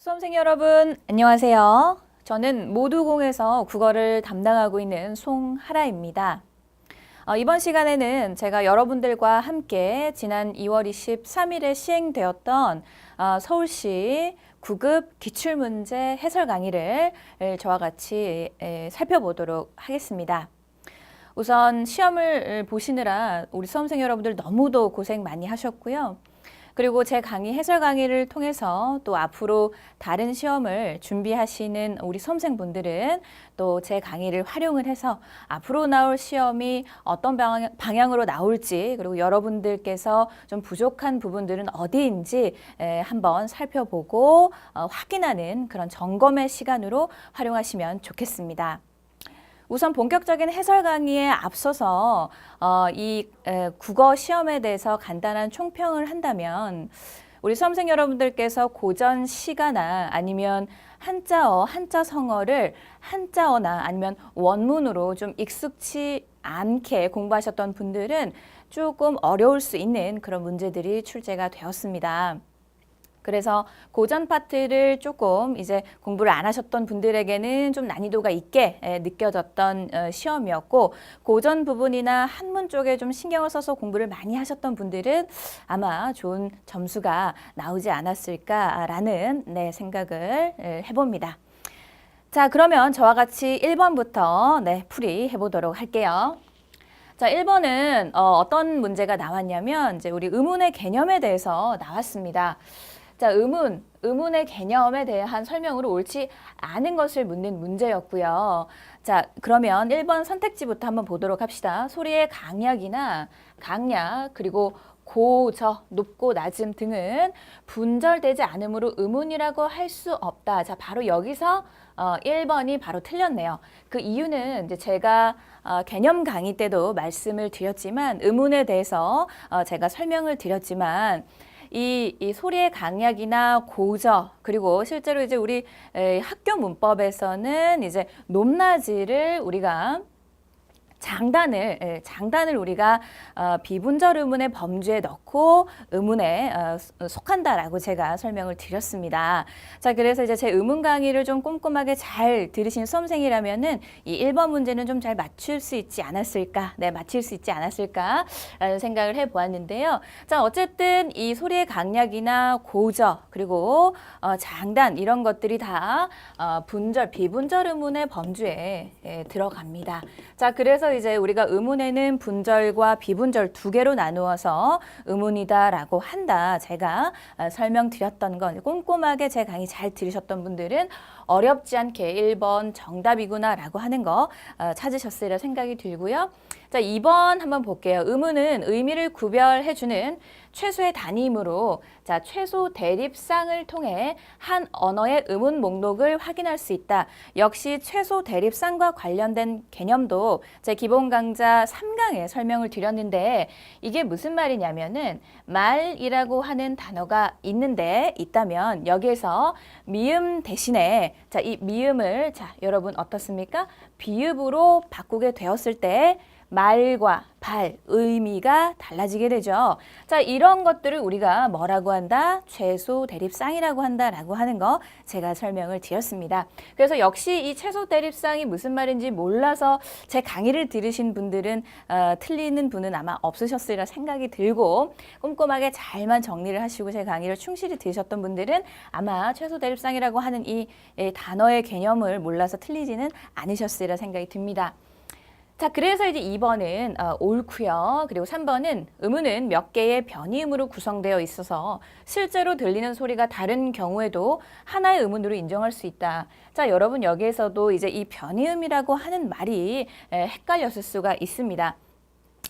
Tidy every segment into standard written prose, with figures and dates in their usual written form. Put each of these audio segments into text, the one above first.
수험생 여러분, 안녕하세요. 저는 모두공에서 국어를 담당하고 있는 송하라입니다. 이번 시간에는 제가 여러분들과 함께 지난 2월 23일에 시행되었던 서울시 9급 기출문제 해설 강의를 저와 같이 살펴보도록 하겠습니다. 우선 시험을 보시느라 우리 수험생 여러분들 너무도 고생 많이 하셨고요. 그리고 제 강의, 해설 강의를 통해서 또 앞으로 다른 시험을 준비하시는 우리 수험생분들은 또 제 강의를 활용을 해서 앞으로 나올 시험이 어떤 방향으로 나올지, 그리고 여러분들께서 좀 부족한 부분들은 어디인지 한번 살펴보고 확인하는 그런 점검의 시간으로 활용하시면 좋겠습니다. 우선 본격적인 해설 강의에 앞서서 이 국어 시험에 대해서 간단한 총평을 한다면 우리 수험생 여러분들께서 고전 시가나 아니면 한자어, 한자성어를 한자어나 아니면 원문으로 좀 익숙치 않게 공부하셨던 분들은 조금 어려울 수 있는 그런 문제들이 출제가 되었습니다. 그래서 고전 파트를 조금 이제 공부를 안 하셨던 분들에게는 좀 난이도가 있게 느껴졌던 시험이었고, 고전 부분이나 한문 쪽에 좀 신경을 써서 공부를 많이 하셨던 분들은 아마 좋은 점수가 나오지 않았을까라는 생각을 해봅니다. 자, 그러면 저와 같이 1번부터 풀이 해보도록 할게요. 자, 1번은 어떤 문제가 나왔냐면 이제 우리 의문의 개념에 대해서 나왔습니다. 자, 의문의 개념에 대한 설명으로 옳지 않은 것을 묻는 문제였고요. 자, 그러면 1번 선택지부터 한번 보도록 합시다. 소리의 강약이나 강약, 그리고 고, 저, 높고 낮음 등은 분절되지 않으므로 의문이라고 할 수 없다. 자, 바로 여기서 1번이 바로 틀렸네요. 그 이유는 이제 제가 개념 강의 때도 말씀을 드렸지만, 의문에 대해서 제가 설명을 드렸지만, 이 소리의 강약이나 고저, 그리고 실제로 이제 우리 학교 문법에서는 이제 높낮이를 우리가 장단을 우리가 비분절 의문의 범주에 넣고 의문에 속한다라고 제가 설명을 드렸습니다. 자, 그래서 이제 제 의문 강의를 좀 꼼꼼하게 잘 들으신 수험생이라면은 이 1번 문제는 좀 잘 맞출 수 있지 않았을까, 맞힐 수 있지 않았을까라는 생각을 해보았는데요. 자, 어쨌든 이 소리의 강약이나 고저, 그리고 장단 이런 것들이 다 분절, 비분절 의문의 범주에 들어갑니다. 자, 그래서 이제 우리가 의문에는 분절과 비분절 두 개로 나누어서 의문이다라고 한다. 제가 설명드렸던 건 꼼꼼하게 제 강의 잘 들으셨던 분들은 어렵지 않게 1번 정답이구나라고 하는 거 찾으셨으리라 생각이 들고요. 자, 2번 한번 볼게요. 의문은 의미를 구별해주는 최소의 단위이므로 자, 최소 대립상을 통해 한 언어의 의문 목록을 확인할 수 있다. 역시 최소 대립상과 관련된 개념도 제 기본 강좌 3강에 설명을 드렸는데, 이게 무슨 말이냐면은 말이라고 하는 단어가 있다면 여기에서 미음 대신에 자, 이 미음을 자, 여러분 어떻습니까? 비읍으로 바꾸게 되었을 때 말과 발, 의미가 달라지게 되죠. 자, 이런 것들을 우리가 뭐라고 한다? 최소 대립상이라고 한다라고 하는 거 제가 설명을 드렸습니다. 그래서 역시 이 최소 대립상이 무슨 말인지 몰라서 제 강의를 들으신 분들은 틀리는 분은 아마 없으셨으리라 생각이 들고, 꼼꼼하게 잘만 정리를 하시고 제 강의를 충실히 들으셨던 분들은 아마 최소 대립상이라고 하는 이 단어의 개념을 몰라서 틀리지는 않으셨으리라 생각이 듭니다. 자, 그래서 이제 2번은 옳고요. 그리고 3번은 의문은 몇 개의 변이음으로 구성되어 있어서 실제로 들리는 소리가 다른 경우에도 하나의 의문으로 인정할 수 있다. 자, 여러분 여기에서도 이제 이 변이음이라고 하는 말이 헷갈렸을 수가 있습니다.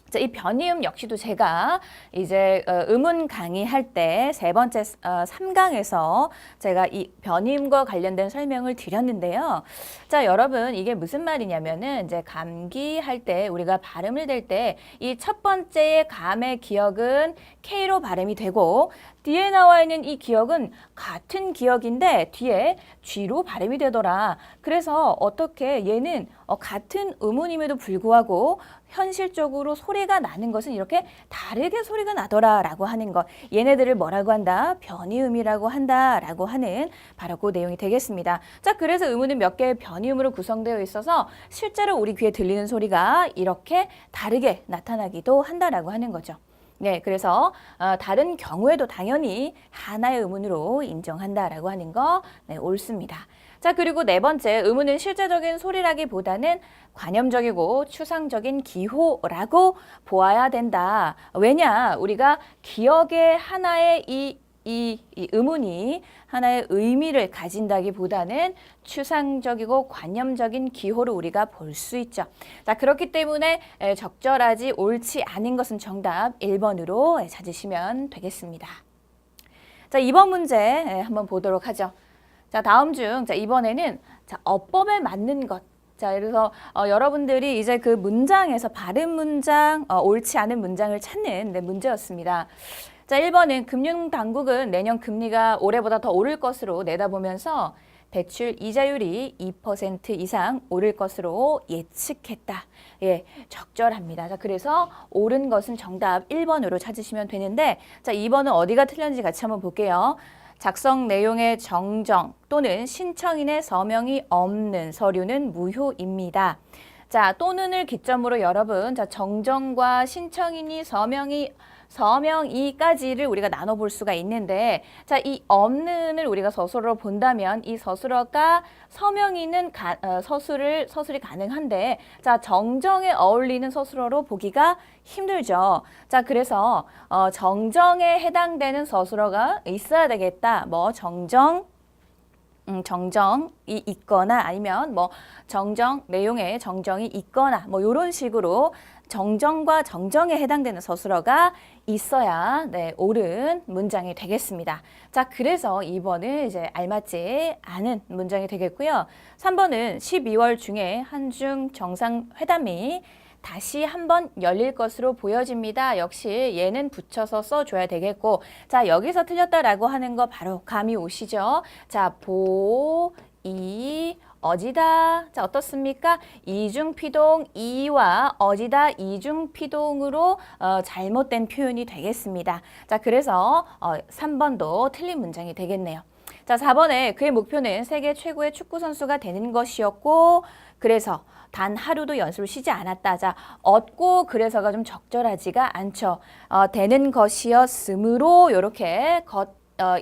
자, 이 변이음 역시도 제가 이제 의문 강의할 때 세 번째 3강에서 제가 이 변이음과 관련된 설명을 드렸는데요. 자, 여러분 이게 무슨 말이냐면은 이제 감기할 때 우리가 발음을 댈 때 이 첫 번째의 감의 기억은 K로 발음이 되고, 뒤에 나와 있는 이 기억은 같은 기억인데 뒤에 G로 발음이 되더라. 그래서 어떻게 얘는 같은 의문임에도 불구하고 현실적으로 소리가 나는 것은 이렇게 다르게 소리가 나더라라고 하는 것. 얘네들을 뭐라고 한다? 변이음이라고 한다라고 하는 바로 그 내용이 되겠습니다. 자, 그래서 의문은 몇 개의 변이음으로 구성되어 있어서 실제로 우리 귀에 들리는 소리가 이렇게 다르게 나타나기도 한다라고 하는 거죠. 네, 그래서 다른 경우에도 당연히 하나의 의문으로 인정한다라고 하는 거 네, 옳습니다. 자, 그리고 네 번째, 의문은 실제적인 소리라기보다는 관념적이고 추상적인 기호라고 보아야 된다. 왜냐? 우리가 기억의 하나의 이 의문이 하나의 의미를 가진다기보다는 추상적이고 관념적인 기호로 우리가 볼 수 있죠. 자, 그렇기 때문에 적절하지 옳지 않은 것은 정답 1번으로 찾으시면 되겠습니다. 자, 2번 문제 한번 보도록 하죠. 자, 다음 중 이번에는 어법에 맞는 것. 자, 그래서 여러분들이 이제 그 문장에서 바른 문장, 옳지 않은 문장을 찾는 문제였습니다. 자, 1번은 금융당국은 내년 금리가 올해보다 더 오를 것으로 내다보면서 대출 이자율이 2% 이상 오를 것으로 예측했다. 예, 적절합니다. 자, 그래서 옳은 것은 정답 1번으로 찾으시면 되는데, 자, 2번은 어디가 틀렸는지 같이 한번 볼게요. 작성 내용의 정정 또는 신청인의 서명이 없는 서류는 무효입니다. 자, 또는을 기점으로 여러분, 자, 정정과 신청인이 서명이까지를 우리가 나눠볼 수가 있는데, 자, 이 없는을 우리가 서술어로 본다면 이 서술어가 서명이는 서술이 가능한데, 자, 정정에 어울리는 서술어로 보기가 힘들죠. 자, 그래서 정정에 해당되는 서술어가 있어야 되겠다. 뭐 정정이 있거나 아니면 뭐 정정 내용에 정정이 있거나 뭐 이런 식으로 정정과 정정에 해당되는 서술어가 있어야 네, 옳은 문장이 되겠습니다. 자, 그래서 2번은 이제 알맞지 않은 문장이 되겠고요. 3번은 12월 중에 한중 정상회담이 다시 한번 열릴 것으로 보여집니다. 역시 얘는 붙여서 써줘야 되겠고, 자, 여기서 틀렸다라고 하는 거 바로 감이 오시죠? 자, 어지다. 자, 어떻습니까? 이중피동 이와 어지다 이중피동으로 잘못된 표현이 되겠습니다. 자, 그래서 3번도 틀린 문장이 되겠네요. 자, 4번에 그의 목표는 세계 최고의 축구 선수가 되는 것이었고, 그래서 단 하루도 연습을 쉬지 않았다. 자, 얻고 그래서가 좀 적절하지가 않죠. 되는 것이었으므로 요렇게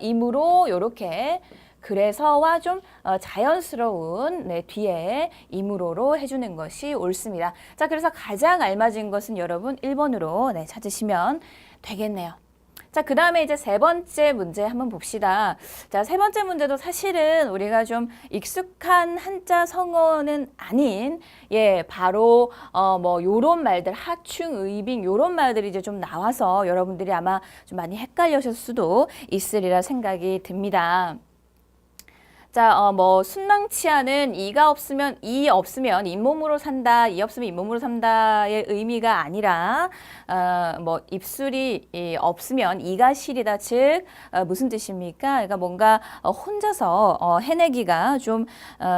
임으로 요렇게 그래서와 좀 자연스러운 뒤에 임으로로 해주는 것이 옳습니다. 자, 그래서 가장 알맞은 것은 여러분 1번으로 찾으시면 되겠네요. 자, 그 다음에 이제 세 번째 문제 한번 봅시다. 자, 세 번째 문제도 사실은 우리가 좀 익숙한 한자 성어는 아닌, 예, 바로, 뭐, 요런 말들, 하충, 의빙, 요런 말들이 이제 좀 나와서 여러분들이 아마 좀 많이 헷갈려실 수도 있으리라 생각이 듭니다. 자, 뭐 순망치 않은 이 없으면 잇몸으로 산다, 이 없으면 잇몸으로 산다의 의미가 아니라 뭐 입술이 없으면 이가 시리다, 즉 무슨 뜻입니까? 그러니까 뭔가 혼자서 해내기가 좀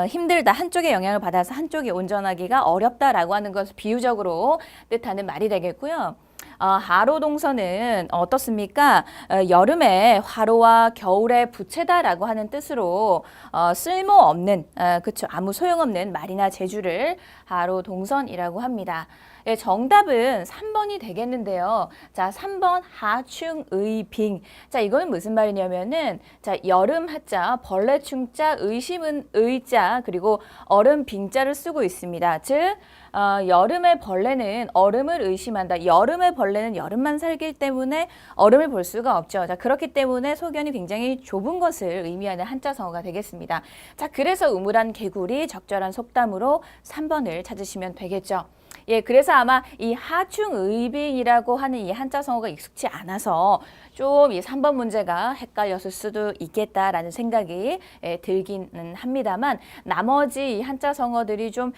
힘들다, 한쪽에 영향을 받아서 한쪽이 온전하기가 어렵다라고 하는 것을 비유적으로 뜻하는 말이 되겠고요. 하로 동서는 어떻습니까? 여름에 화로와 겨울에 부채다라고 하는 뜻으로 쓸모없는, 그쵸, 아무 소용없는 말이나 재주를 하로 동선이라고 합니다. 예, 정답은 3번이 되겠는데요. 자, 3번 하충의빙. 자, 이거는 무슨 말이냐면은, 자, 여름 하자, 벌레 충자, 의심은 의자, 그리고 얼음 빙자를 쓰고 있습니다. 즉, 여름의 벌레는 얼음을 의심한다. 여름의 벌레는 여름만 살기 때문에 얼음을 볼 수가 없죠. 자, 그렇기 때문에 소견이 굉장히 좁은 것을 의미하는 한자성어가 되겠습니다. 자, 그래서 우물안 개구리 적절한 속담으로 3번을 찾으시면 되겠죠. 예, 그래서 아마 이 하충의빙이라고 하는 이 한자성어가 익숙치 않아서 좀 이 3번 문제가 헷갈렸을 수도 있겠다라는 생각이 들기는 합니다만, 나머지 이 한자성어들이 좀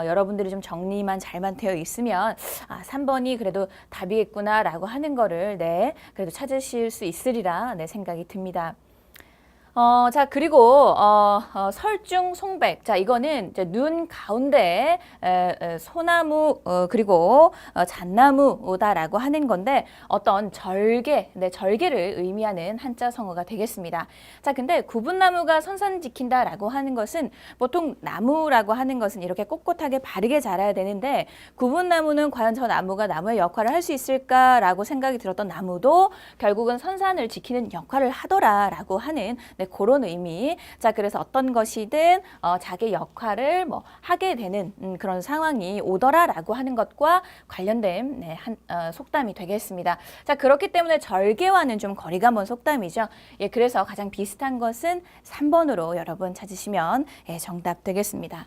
여러분들이 좀 정리만 잘만 되어 있으면 3번이 그래도 답이겠구나라고 하는 거를 그래도 찾으실 수 있으리라 생각이 듭니다. 자, 그리고, 설중 송백. 자, 이거는 이제 눈 가운데 소나무, 그리고 잣나무다라고 하는 건데 어떤 절개, 네, 절개를 의미하는 한자 성어가 되겠습니다. 자, 근데 구분나무가 선산 지킨다라고 하는 것은 보통 나무라고 하는 것은 이렇게 꼿꼿하게 바르게 자라야 되는데 구분나무는 과연 저 나무가 나무의 역할을 할 수 있을까라고 생각이 들었던 나무도 결국은 선산을 지키는 역할을 하더라라고 하는 네, 그런 의미. 자, 그래서 어떤 것이든 자기 역할을 뭐 하게 되는 그런 상황이 오더라라고 하는 것과 관련된 네, 속담이 되겠습니다. 자, 그렇기 때문에 절개와는 좀 거리가 먼 속담이죠. 예, 그래서 가장 비슷한 것은 3번으로 여러분 찾으시면 예, 정답 되겠습니다.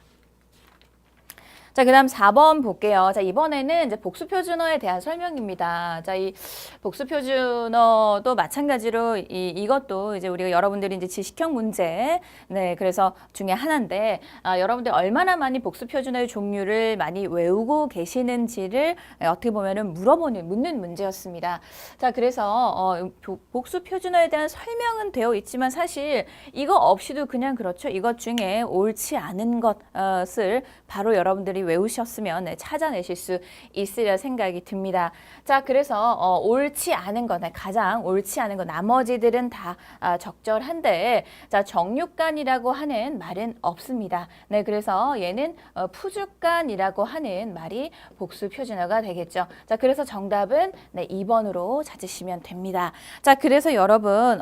자, 그다음 4번 볼게요. 자, 이번에는 이제 복수표준어에 대한 설명입니다. 자, 이 복수표준어도 마찬가지로 이것도 이제 우리가 여러분들이 이제 지식형 문제, 네, 그래서 중에 하나인데, 여러분들 얼마나 많이 복수표준어의 종류를 많이 외우고 계시는지를 어떻게 보면은 묻는 문제였습니다. 자, 그래서 복수표준어에 대한 설명은 되어 있지만 사실 이거 없이도 그냥 그렇죠. 이것 중에 옳지 않은 것을 바로 여러분들이 외우셨으면 네, 찾아내실 수 있으려 생각이 듭니다. 자, 그래서 옳지 않은 것, 네, 가장 옳지 않은 것, 나머지들은 다 적절한데, 자, 정육간이라고 하는 말은 없습니다. 네, 그래서 얘는 푸죽간이라고 하는 말이 복수 표준어가 되겠죠. 자, 그래서 정답은 네, 2번으로 찾으시면 됩니다. 자, 그래서 여러분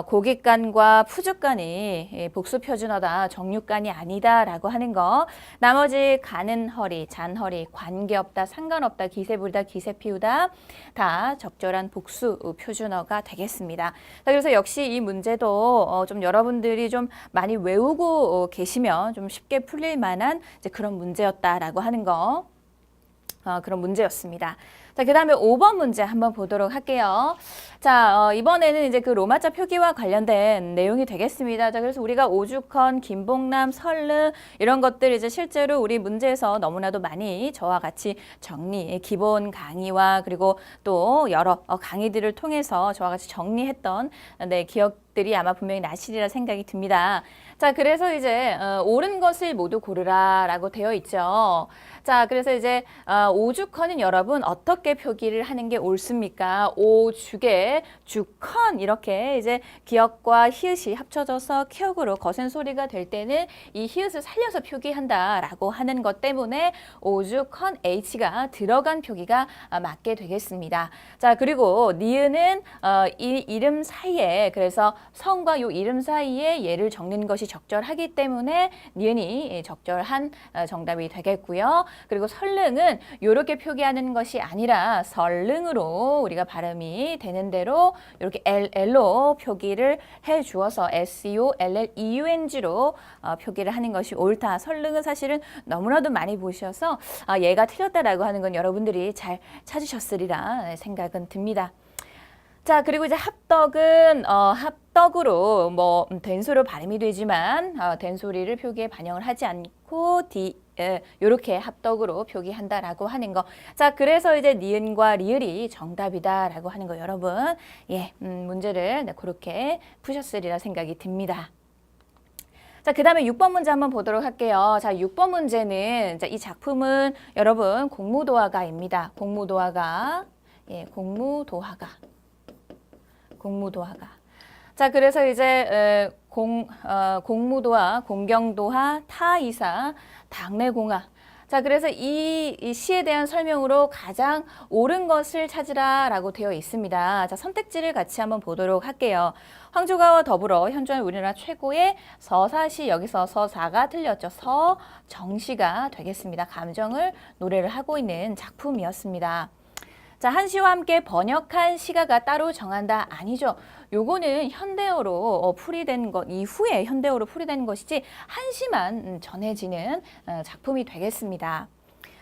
고깃간과 푸죽간이 복수 표준어다, 정육간이 아니다라고 하는 거. 나머지 가는 허리, 잔허리, 관계없다, 상관없다, 기세 부리다, 기세 피우다 다 적절한 복수 표준어가 되겠습니다. 자, 그래서 역시 이 문제도 좀 여러분들이 좀 많이 외우고 계시면 좀 쉽게 풀릴 만한 이제 그런 문제였다라고 하는 거. 그런 문제였습니다. 자, 그 다음에 5번 문제 한번 보도록 할게요. 자, 이번에는 이제 그 로마자 표기와 관련된 내용이 되겠습니다. 자, 그래서 우리가 오죽헌, 김봉남, 설릉 이런 것들 이제 실제로 우리 문제에서 너무나도 많이 저와 같이 기본 강의와 그리고 또 여러 강의들을 통해서 저와 같이 정리했던 네, 기억들이 아마 분명히 나시리라 생각이 듭니다. 자, 그래서 이제 옳은 것을 모두 고르라라고 되어 있죠. 자, 그래서 이제 오죽헌은 여러분 어떻게 표기를 하는 게 옳습니까? 오죽에 죽헌 이렇게 이제 기역과 히읗이 합쳐져서 키역으로 거센 소리가 될 때는 이 히읗을 살려서 표기한다라고 하는 것 때문에 오죽헌 H가 들어간 표기가 맞게 되겠습니다. 자, 그리고 니은은 이 이름 사이에 그래서 성과 요 이름 사이에 얘를 적는 것이 적절하기 때문에 니은이 적절한 정답이 되겠고요. 그리고 설릉은 이렇게 표기하는 것이 아니라 설릉으로 우리가 발음이 되는 대로 이렇게 LL로 표기를 해 주어서 SEOLLEUNG로 표기를 하는 것이 옳다. 설릉은 사실은 너무나도 많이 보셔서 얘가 틀렸다라고 하는 건 여러분들이 잘 찾으셨으리라 생각은 듭니다. 자, 그리고 이제 합덕은 합덕으로 뭐 된소로 발음이 되지만 된소리를 표기에 반영을 하지 않고 이렇게 합덕으로 표기한다라고 하는 거. 자, 그래서 이제 니은과 리을이 정답이다라고 하는 거 여러분. 예, 문제를 네, 그렇게 푸셨으리라 생각이 듭니다. 자, 그 다음에 6번 문제 한번 보도록 할게요. 자, 6번 문제는 자, 이 작품은 여러분 공무도화가입니다. 공무도화가. 예, 공무도화가. 자, 그래서 이제 공무도화, 공경도화, 타이사, 당내공화. 자, 그래서 이 시에 대한 설명으로 가장 옳은 것을 찾으라라고 되어 있습니다. 자, 선택지를 같이 한번 보도록 할게요. 황조가와 더불어 현존 우리나라 최고의 서사시, 여기서 서사가 틀렸죠. 서정시가 되겠습니다. 감정을 노래를 하고 있는 작품이었습니다. 자, 한시와 함께 번역한 시가가 따로 정한다. 아니죠. 요거는 현대어로 풀이된 것 이후에 현대어로 풀이된 것이지 한시만 전해지는 작품이 되겠습니다.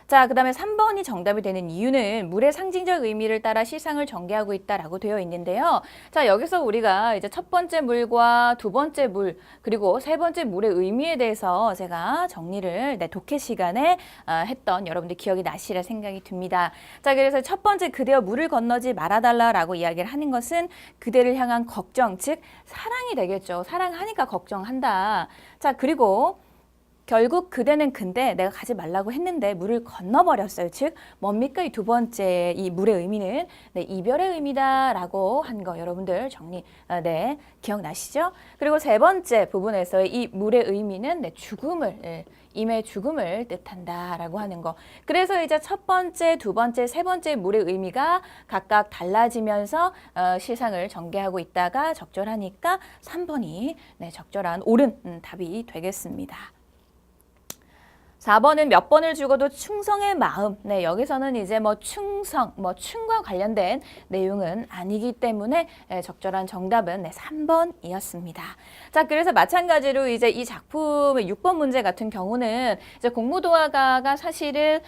자, 그다음에 3번이 정답이 되는 이유는 물의 상징적 의미를 따라 시상을 전개하고 있다라고 되어 있는데요. 자, 여기서 우리가 이제 첫 번째 물과 두 번째 물, 그리고 세 번째 물의 의미에 대해서 제가 정리를 독해 시간에 했던 여러분들 기억이 나시리라 생각이 듭니다. 자, 그래서 첫 번째 그대여 물을 건너지 말아달라라고 이야기를 하는 것은 그대를 향한 걱정, 즉 사랑이 되겠죠. 사랑하니까 걱정한다. 자, 그리고 결국 그대는 근데 내가 가지 말라고 했는데 물을 건너버렸어요. 즉 뭡니까? 이 두 번째 이 물의 의미는 이별의 의미다라고 한 거 여러분들 정리 기억나시죠? 그리고 세 번째 부분에서의 이 물의 의미는 죽음을 임의 죽음을 뜻한다라고 하는 거. 그래서 이제 첫 번째, 두 번째, 세 번째 물의 의미가 각각 달라지면서 시상을 전개하고 있다가 적절하니까 3번이 적절한 옳은 답이 되겠습니다. 4번은 몇 번을 죽어도 충성의 마음. 네, 여기서는 이제 충성, 충과 관련된 내용은 아니기 때문에 적절한 정답은 3번이었습니다. 자, 그래서 마찬가지로 이제 이 작품의 6번 문제 같은 경우는 이제 공무도화가가 사실은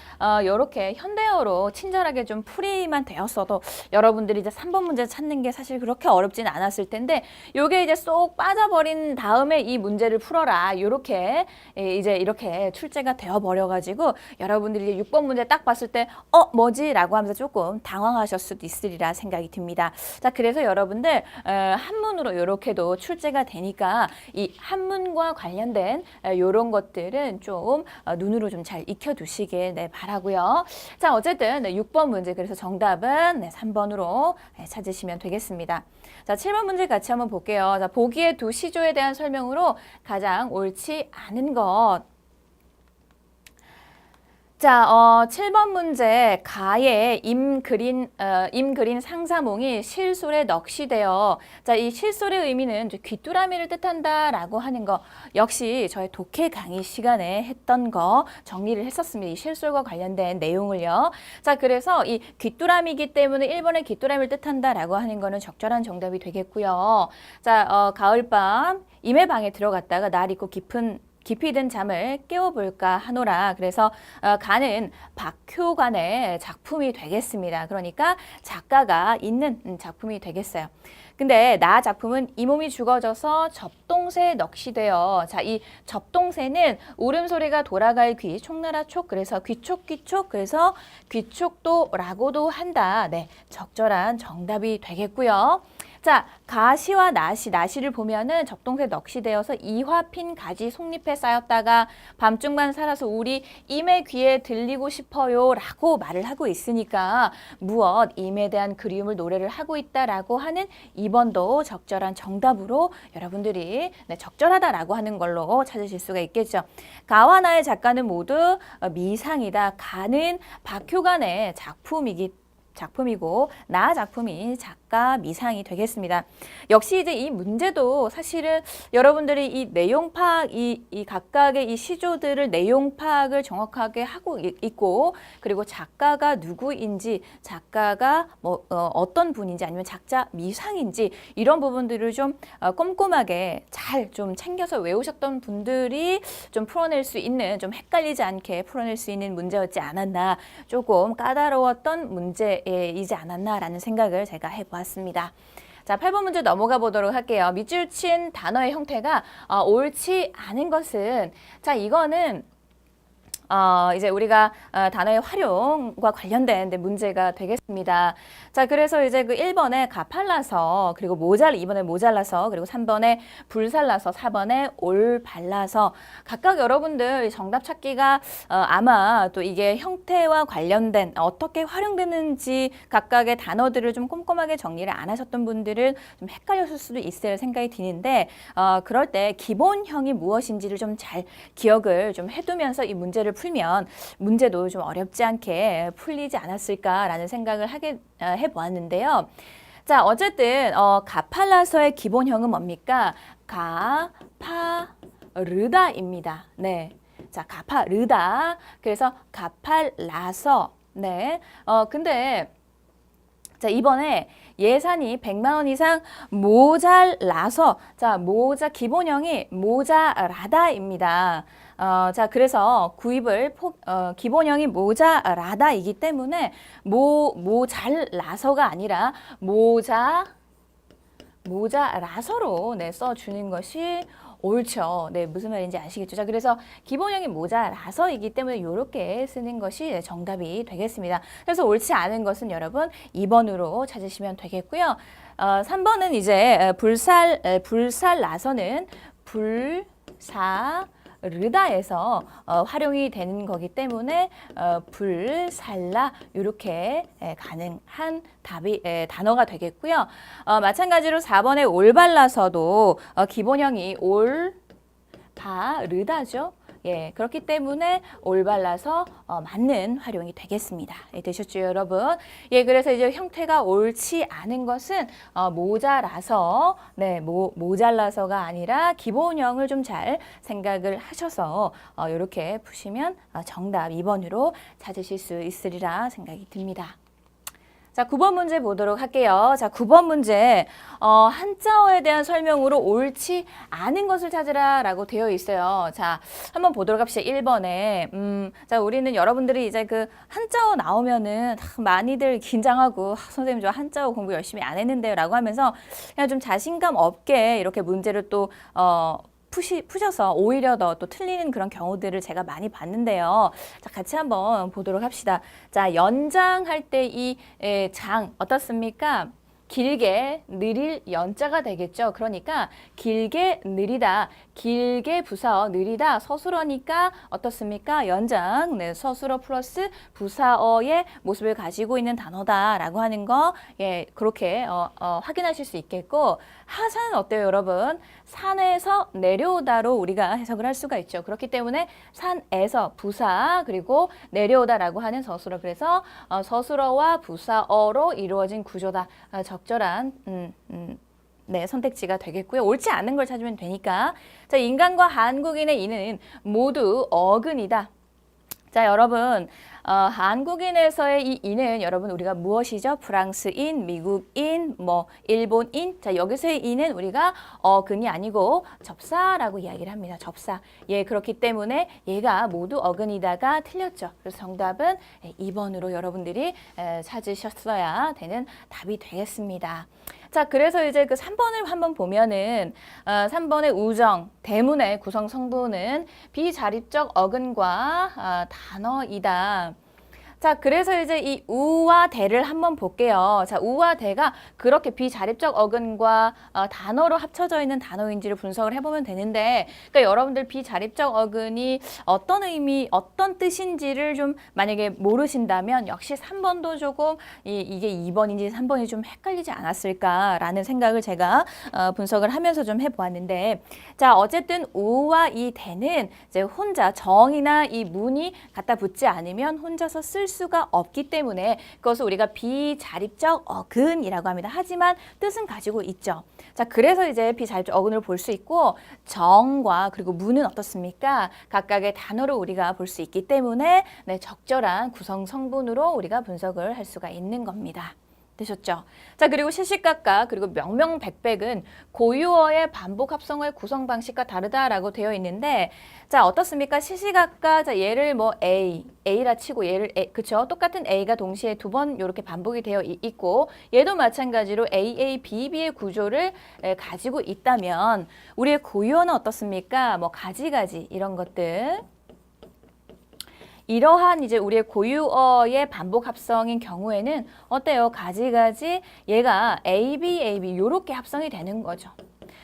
이렇게 현대어로 친절하게 좀 풀이만 되었어도 여러분들이 이제 3번 문제 찾는 게 사실 그렇게 어렵진 않았을 텐데 요게 이제 쏙 빠져버린 다음에 이 문제를 풀어라. 요렇게 이제 이렇게 출제가 되어버려가지고 여러분들이 이제 6번 문제 딱 봤을 때 뭐지? 라고 하면서 조금 당황하실 수도 있으리라 생각이 듭니다. 자, 그래서 여러분들 한문으로 이렇게도 출제가 되니까 이 한문과 관련된 이런 것들은 좀 눈으로 좀 잘 익혀두시길 바라고요. 자, 어쨌든 6번 문제 그래서 정답은 3번으로 찾으시면 되겠습니다. 자, 7번 문제 같이 한번 볼게요. 자, 보기의 두 시조에 대한 설명으로 가장 옳지 않은 것. 자, 7번 문제 가의 임 그린 상사몽이 실솔에 넋이되어 자, 이 실솔의 의미는 귀뚜라미를 뜻한다라고 하는 거 역시 저희 독해 강의 시간에 했던 거 정리를 했었습니다. 이 실솔과 관련된 내용을요. 자, 그래서 이 귀뚜라미이기 때문에 1번의 귀뚜라미를 뜻한다라고 하는 거는 적절한 정답이 되겠고요. 자, 가을밤 임의 방에 들어갔다가 날 있고 깊이 든 잠을 깨워볼까 하노라. 그래서 가는 박효관의 작품이 되겠습니다. 그러니까 작가가 있는 작품이 되겠어요. 근데 나 작품은 이 몸이 죽어져서 접동새에 넋이 되어 자, 이 접동새는 울음소리가 돌아갈 귀, 촉나라 촉, 그래서 귀촉 그래서 귀촉도라고도 한다. 네, 적절한 정답이 되겠고요. 자, 가시와 나시를 보면은 접동새 넋이 되어서 이화 핀 가지 속잎에 쌓였다가 밤중만 살아서 우리 임의 귀에 들리고 싶어요 라고 말을 하고 있으니까 무엇 임에 대한 그리움을 노래를 하고 있다라고 하는 2번도 적절한 정답으로 여러분들이 적절하다라고 하는 걸로 찾으실 수가 있겠죠. 가와 나의 작가는 모두 미상이다. 가는 박효관의 작품이고 나 작품이 작가 미상이 되겠습니다. 역시 이제 이 문제도 사실은 여러분들이 이 내용 파악, 이 각각의 이 시조들을 내용 파악을 정확하게 하고 있고 그리고 작가가 누구인지 작가가 어떤 분인지 아니면 작자 미상인지 이런 부분들을 좀 꼼꼼하게 잘 좀 챙겨서 외우셨던 분들이 좀 풀어낼 수 있는 좀 헷갈리지 않게 풀어낼 수 있는 문제였지 않았나 조금 까다로웠던 문제이지 않았나라는 생각을 제가 해보았습니다. 자, 8번 문제 넘어가 보도록 할게요. 밑줄 친 단어의 형태가 옳지 않은 것은 자, 이거는 이제 우리가 단어의 활용과 관련된 문제가 되겠습니다. 자, 그래서 이제 그 1번에 가팔라서, 그리고 2번에 모자라서, 그리고 3번에 불살라서, 4번에 올발라서 각각 여러분들 정답 찾기가 아마 또 이게 형태와 관련된 어떻게 활용되는지 각각의 단어들을 좀 꼼꼼하게 정리를 안 하셨던 분들은 좀 헷갈렸을 수도 있을 생각이 드는데 그럴 때 기본형이 무엇인지를 좀 잘 기억을 좀 해두면서 이 문제를 풀면 문제도 좀 어렵지 않게 풀리지 않았을까라는 생각을 해보았는데요. 자, 어쨌든 가팔라서의 기본형은 뭡니까? 가파르다입니다. 네, 자, 가파르다. 그래서 가팔라서. 네, 근데 자, 이번에 예산이 100만 원 이상 모자라서, 자, 기본형이 모자라다입니다. 자, 그래서 기본형이 모자라다이기 때문에 모잘라서가 아니라 모자라서로 네, 써주는 것이 옳죠. 네, 무슨 말인지 아시겠죠? 자, 그래서 기본형이 모자라서이기 때문에 이렇게 쓰는 것이 정답이 되겠습니다. 그래서 옳지 않은 것은 여러분 2번으로 찾으시면 되겠고요. 3번은 이제 불살라서는 불사르다에서 활용이 되는 거기 때문에 불살라 이렇게 가능한 단어가 되겠고요. 마찬가지로 4번의 올발라서도 기본형이 올바르다죠. 예, 그렇기 때문에 올발라서 맞는 활용이 되겠습니다. 예, 되셨죠, 여러분? 예, 그래서 이제 형태가 옳지 않은 것은 모자라서, 네, 모잘라서가 아니라 기본형을 좀 잘 생각을 하셔서 이렇게 푸시면 정답 2번으로 찾으실 수 있으리라 생각이 듭니다. 자, 9번 문제 보도록 할게요. 자, 9번 문제. 한자어에 대한 설명으로 옳지 않은 것을 찾으라 라고 되어 있어요. 자, 한번 보도록 합시다. 1번에. 자, 우리는 여러분들이 이제 그 한자어 나오면은 많이들 긴장하고, 선생님 저 한자어 공부 열심히 안 했는데요 라고 하면서 그냥 좀 자신감 없게 이렇게 문제를 또, 푸셔서 오히려 더 또 틀리는 그런 경우들을 제가 많이 봤는데요. 자, 같이 한번 보도록 합시다. 자, 연장할 때 이 장 어떻습니까? 길게 느릴 연자가 되겠죠. 그러니까 길게 느리다, 길게 부사어 느리다 서술어니까 어떻습니까? 연장, 네, 서술어 플러스 부사어의 모습을 가지고 있는 단어다라고 하는 거, 예, 그렇게 확인하실 수 있겠고, 하산은 어때요, 여러분? 산에서 내려오다로 우리가 해석을 할 수가 있죠. 그렇기 때문에 산에서 부사 그리고 내려오다라고 하는 서술어, 그래서 서술어와 부사어로 이루어진 구조다. 적절한 네, 선택지가 되겠고요. 옳지 않은 걸 찾으면 되니까. 자, 인간과 한국인의 이는 모두 어근이다. 자, 여러분, 한국인에서의 이 인은 여러분 우리가 무엇이죠? 프랑스인, 미국인, 뭐 일본인. 자, 여기서의 인은 우리가 어근이 아니고 접사라고 이야기를 합니다. 접사. 예, 그렇기 때문에 얘가 모두 어근이다가 틀렸죠. 그래서 정답은 2번으로 여러분들이 찾으셨어야 되는 답이 되겠습니다. 자, 그래서 이제 그 3번을 한번 보면은 3번의 우정, 대문의 구성 성분은 비자립적 어근과 단어이다. 자, 그래서 이제 이 우와 대를 한번 볼게요. 자, 우와 대가 그렇게 비자립적 어근과 단어로 합쳐져 있는 단어인지를 분석을 해보면 되는데, 그러니까 여러분들 비자립적 어근이 어떤 의미, 어떤 뜻인지를 좀 만약에 모르신다면 역시 3번도 조금 이게 2번인지 3번이 좀 헷갈리지 않았을까라는 생각을 제가 분석을 하면서 좀 해보았는데, 자, 어쨌든 우와 이 대는 이제 혼자 정이나 이 문이 갖다 붙지 않으면 혼자서 쓸 수가 없기 때문에 그것을 우리가 비자립적 어근이라고 합니다. 하지만 뜻은 가지고 있죠. 자, 그래서 이제 비자립적 어근을 볼 수 있고, 정과 그리고 문은 어떻습니까? 각각의 단어로 우리가 볼 수 있기 때문에 네, 적절한 구성 성분으로 우리가 분석을 할 수가 있는 겁니다. 되셨죠? 자, 그리고 시시각각 그리고 명명백백은 고유어의 반복 합성어의 구성 방식과 다르다라고 되어 있는데, 자, 어떻습니까? 시시각각, 자, 얘를 뭐 A라 치고 얘를 그쵸? 똑같은 A가 동시에 두 번 이렇게 반복이 되어 있고, 얘도 마찬가지로 AA, BB의 구조를 가지고 있다면 우리의 고유어는 어떻습니까? 뭐 가지가지 이런 것들. 이러한 이제 우리의 고유어의 반복 합성인 경우에는 어때요? 가지가지 얘가 AB 이렇게 합성이 되는 거죠.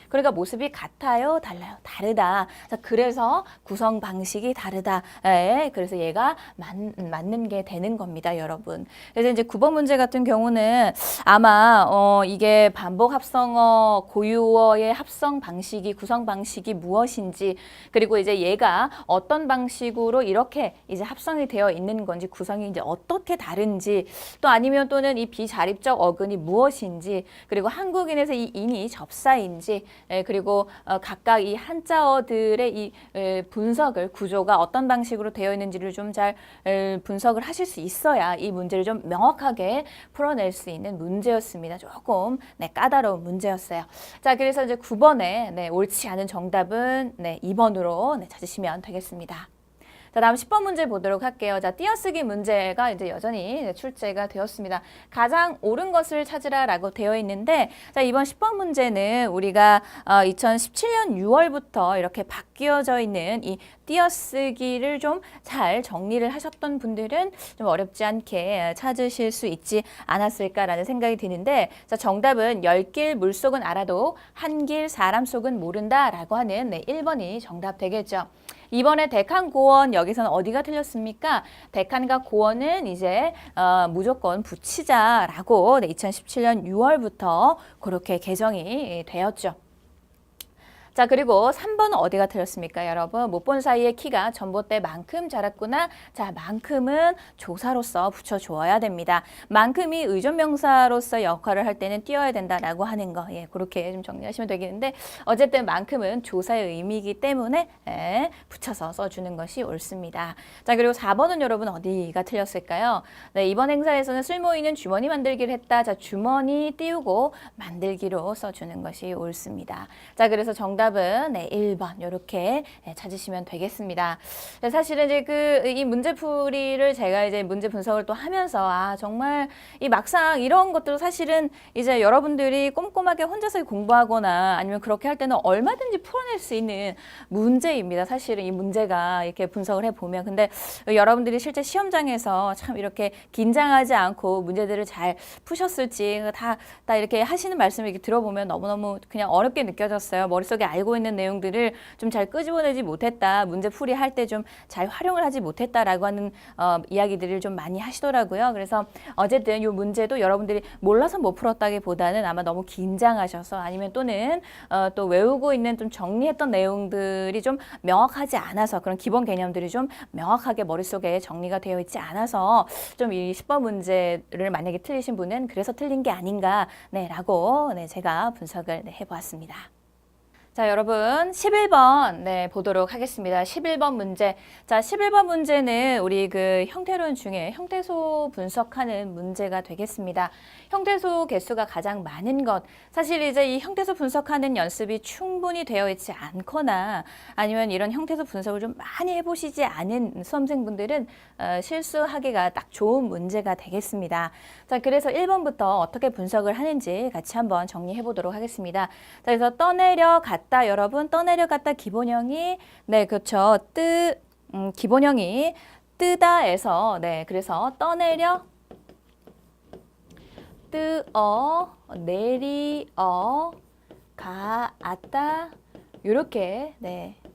그러니까 모습이 같아요, 달라요, 다르다. 자, 그래서 구성 방식이 다르다. 예, 그래서 얘가 맞는 게 되는 겁니다, 여러분. 그래서 이제 9번 문제 같은 경우는 아마 이게 반복 합성어 고유어의 합성 방식이 구성 방식이 무엇인지, 그리고 이제 얘가 어떤 방식으로 이렇게 이제 합성이 되어 있는 건지, 구성이 이제 어떻게 다른지, 또 아니면 또는 이 비자립적 어근이 무엇인지, 그리고 한국인에서 이 인이 접사인지, 그리고 각각 이 한자어들의 이 분석을 구조가 어떤 방식으로 되어 있는지를 좀 잘 분석을 하실 수 있어야 이 문제를 좀 명확하게 풀어낼 수 있는 문제였습니다. 조금 까다로운 문제였어요. 자, 그래서 이제 9번에 옳지 않은 정답은 2번으로 찾으시면 되겠습니다. 자, 다음 10번 문제 보도록 할게요. 자, 띄어쓰기 문제가 이제 여전히 출제가 되었습니다. 가장 옳은 것을 찾으라라고 되어 있는데, 자, 이번 10번 문제는 우리가 2017년 6월부터 이렇게 바뀌어져 있는 이 띄어쓰기를 좀 잘 정리를 하셨던 분들은 좀 어렵지 않게 찾으실 수 있지 않았을까라는 생각이 드는데, 자, 정답은 10길 물속은 알아도 한 길 사람 속은 모른다라고 하는 1번이 정답 되겠죠. 이번에 대칸 고원 여기서는 어디가 틀렸습니까? 대칸과 고원은 이제 무조건 붙이자라고 2017년 6월부터 그렇게 개정이 되었죠. 자, 그리고 3번은 어디가 틀렸습니까, 여러분? 못 본 사이에 키가 전봇대만큼 자랐구나. 자, 만큼은 조사로서 붙여주어야 됩니다. 만큼이 의존명사로서 역할을 할 때는 띄어야 된다라고 하는 거. 예, 그렇게 좀 정리하시면 되겠는데 어쨌든 만큼은 조사의 의미이기 때문에 붙여서 써주는 것이 옳습니다. 자, 그리고 4번은 여러분 어디가 틀렸을까요? 네, 이번 행사에서는 쓸모 있는 주머니 만들기를 했다. 자, 주머니 띄우고 만들기로 써주는 것이 옳습니다. 자, 그래서 정답은 1번 이렇게 찾으시면 되겠습니다. 사실은 이제 이 문제풀이를 제가 이제 문제 분석을 또 하면서 정말 이 막상 이런 것들 사실은 이제 여러분들이 꼼꼼하게 혼자서 공부하거나 아니면 그렇게 할 때는 얼마든지 풀어낼 수 있는 문제입니다. 사실은 이 문제가 이렇게 분석을 해보면. 근데 여러분들이 실제 시험장에서 참 이렇게 긴장하지 않고 문제들을 잘 푸셨을지 다 이렇게 하시는 말씀을 이렇게 들어보면 너무너무 그냥 어렵게 느껴졌어요. 머릿속에 알고 있는 내용들을 좀 잘 끄집어내지 못했다. 문제 풀이 할 때 좀 잘 활용을 하지 못했다라고 하는 이야기들을 좀 많이 하시더라고요. 그래서 어쨌든 이 문제도 여러분들이 몰라서 못 풀었다기보다는 아마 너무 긴장하셔서 아니면 또는 또 외우고 있는 좀 정리했던 내용들이 좀 명확하지 않아서 그런 기본 개념들이 좀 명확하게 머릿속에 정리가 되어 있지 않아서 좀 이 10번 문제를 만약에 틀리신 분은 그래서 틀린 게 아닌가 라고 제가 분석을 해보았습니다. 자, 여러분 11번 보도록 하겠습니다. 11번 문제. 자, 11번 문제는 우리 형태론 중에 형태소 분석하는 문제가 되겠습니다. 형태소 개수가 가장 많은 것. 사실 이제 이 형태소 분석하는 연습이 충분히 되어 있지 않거나 아니면 이런 형태소 분석을 좀 많이 해보시지 않은 수험생분들은 실수하기가 딱 좋은 문제가 되겠습니다. 자, 그래서 1번부터 어떻게 분석을 하는지 같이 한번 정리해 보도록 하겠습니다. 자, 그래서 떠내려 갔다 여러분 떠내려 갔다 기본형이 그렇죠. 기본형이 뜨다에서 그래서 떠내려 뜨어 내리어 가았다 이렇게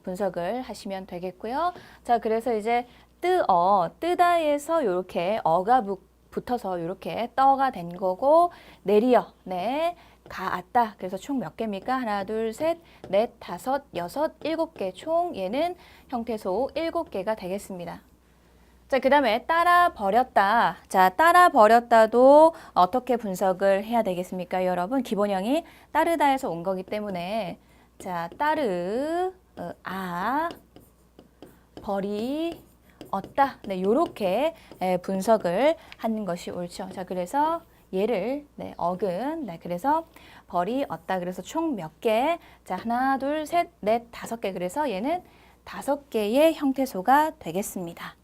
분석을 하시면 되겠고요. 자, 그래서 이제 뜨다에서 이렇게 어가 붙어서 이렇게 떠가 된 거고 내리어 가았다. 그래서 총 몇 개입니까? 하나, 둘, 셋, 넷, 다섯, 여섯, 일곱 개. 총 얘는 형태소 7개가 되겠습니다. 자, 그 다음에 따라 버렸다. 자, 따라 버렸다도 어떻게 분석을 해야 되겠습니까, 여러분? 기본형이 따르다에서 온 거기 때문에 자, 버리었다. 요렇게 분석을 하는 것이 옳죠. 자, 그래서 얘를 어근 그래서 버리었다. 그래서 총 몇 개? 자, 하나, 둘, 셋, 넷, 5개. 그래서 얘는 5개의 형태소가 되겠습니다.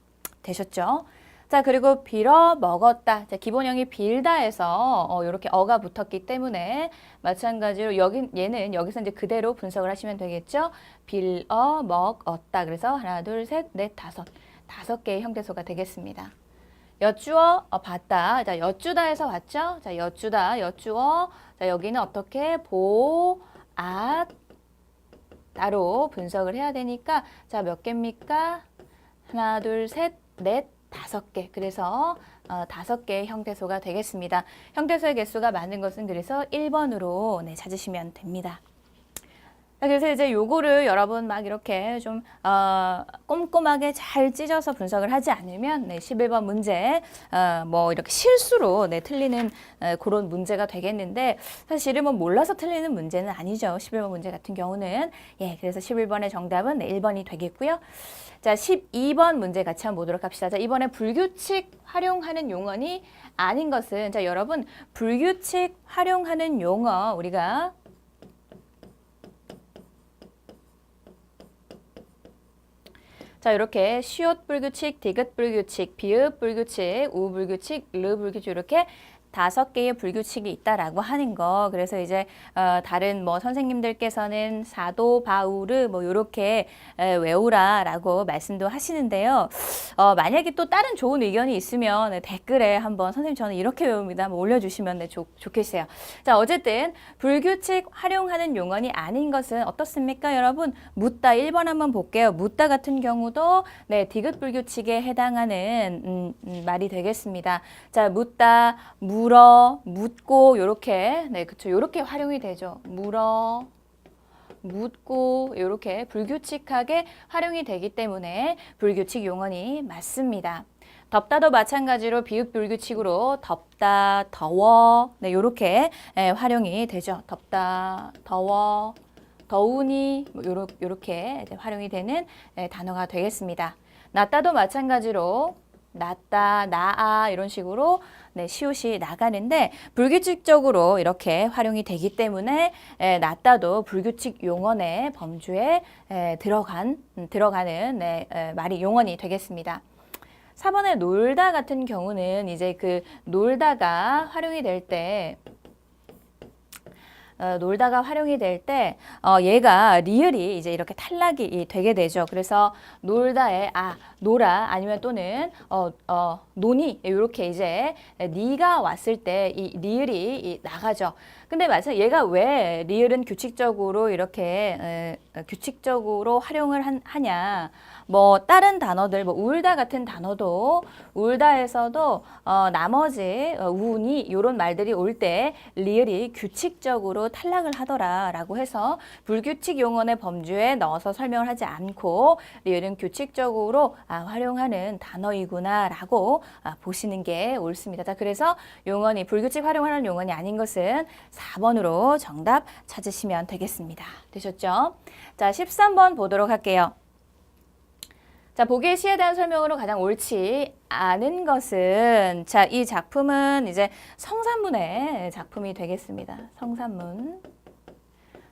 되셨죠? 자, 그리고 빌어 먹었다. 자, 기본형이 빌다에서 이렇게 어가 붙었기 때문에 마찬가지로 얘는 여기서 이제 그대로 분석을 하시면 되겠죠? 빌어 먹었다. 그래서 하나, 둘, 셋, 넷, 5개의 형태소가 되겠습니다. 여쭈어 봤다. 자, 여쭈다에서 왔죠? 자, 여쭈어. 자, 여기는 어떻게 보았다로 분석을 해야 되니까 자, 몇 개입니까? 하나, 둘, 셋, 넷, 5개. 그래서 5개의 형태소가 되겠습니다. 형태소의 개수가 많은 것은 그래서 1번으로 찾으시면 됩니다. 그래서 이제 요거를 여러분 막 이렇게 좀 꼼꼼하게 잘 찢어서 분석을 하지 않으면 11번 문제 뭐 이렇게 실수로 틀리는 그런 문제가 되겠는데 사실은 뭐 몰라서 틀리는 문제는 아니죠. 11번 문제 같은 경우는 그래서 11번의 정답은 1번이 되겠고요. 자, 12번 문제 같이 한번 보도록 합시다. 자, 이번에 불규칙 활용하는 용언이 아닌 것은 자, 여러분 불규칙 활용하는 용어 우리가 자, 이렇게 시옷 불규칙, 디귿 불규칙, 비읍 불규칙, 우 불규칙, 르 불규칙 이렇게 5개의 불규칙이 있다라고 하는 거. 그래서 이제 다른 뭐 선생님들께서는 사도 바우르 뭐 요렇게 외우라라고 말씀도 하시는데요. 만약에 또 다른 좋은 의견이 있으면 댓글에 한번 선생님 저는 이렇게 외웁니다. 뭐 올려주시면 좋겠어요. 자, 어쨌든 불규칙 활용하는 용언이 아닌 것은 어떻습니까, 여러분? 묻다 1번 한번 볼게요. 묻다 같은 경우도 디귿 불규칙에 해당하는 말이 되겠습니다. 자, 묻다, 물어, 묻고 요렇게 그쵸 요렇게 활용이 되죠. 물어, 묻고 요렇게 불규칙하게 활용이 되기 때문에 불규칙 용언이 맞습니다. 덥다도 마찬가지로 비읍 불규칙으로 덥다, 더워 요렇게 활용이 되죠. 덥다, 더워, 더우니 요렇게 활용이 되는 단어가 되겠습니다. 낮다도 마찬가지로 낮다, 나아 이런 식으로 시옷이 나가는데 불규칙적으로 이렇게 활용이 되기 때문에 낮다도 불규칙 용언의 범주에 들어가는 말이 용언이 되겠습니다. 4번의 놀다 같은 경우는 이제 그 놀다가 활용이 될 때 놀다가 활용이 될 때 얘가 리을이 이제 이렇게 탈락이 되게 되죠. 그래서 놀다에 놀아 아니면 또는 노니 이렇게 이제 니가 왔을 때 이 리을이 나가죠. 근데 맞아 얘가 왜 리을은 규칙적으로 이렇게 규칙적으로 활용을 하냐? 뭐 다른 단어들 뭐 울다 같은 단어도 울다에서도 나머지 우니 이런 말들이 올 때 리을이 규칙적으로 탈락을 하더라라고 해서 불규칙 용언의 범주에 넣어서 설명을 하지 않고 리을은 규칙적으로 활용하는 단어이구나라고 보시는 게 옳습니다. 자, 그래서 용언이 불규칙 활용하는 용언이 아닌 것은 4번으로 정답 찾으시면 되겠습니다. 되셨죠? 자, 13번 보도록 할게요. 자, 보기의 시에 대한 설명으로 가장 옳지 않은 것은 자, 이 작품은 이제 성산문의 작품이 되겠습니다. 성산문.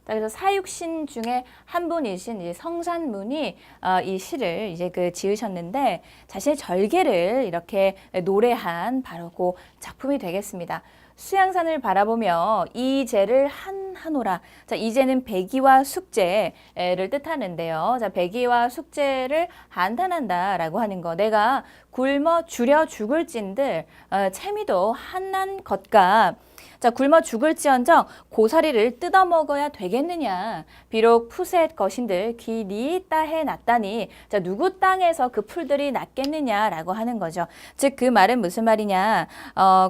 자, 그래서 사육신 중에 한 분이신 이제 성산문이 이 시를 이제 지으셨는데 자신의 절개를 이렇게 노래한 바로 그 작품이 되겠습니다. 수양산을 바라보며 이제를 하노라. 자, 이제는 배기와 숙제를 뜻하는데요. 자, 배기와 숙제를 한탄한다라고 하는 거. 내가 굶어 죽여 죽을진들 채미도 한난 것과 자, 굶어 죽을지언정 고사리를 뜯어 먹어야 되겠느냐. 비록 푸셋 것인들 길이 따해 났다니. 자, 누구 땅에서 그 풀들이 났겠느냐라고 하는 거죠. 즉 그 말은 무슨 말이냐.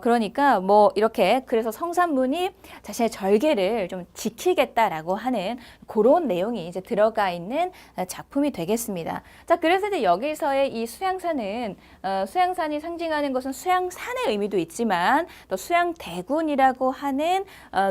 그러니까 뭐 이렇게 그래서 성산문이 자신의 절개를 좀 지키겠다라고 하는 그런 내용이 이제 들어가 있는 작품이 되겠습니다. 자, 그래서 이제 여기서의 이 수양산은 수양산이 상징하는 것은 수양산의 의미도 있지만 또 수양대군이라고 하는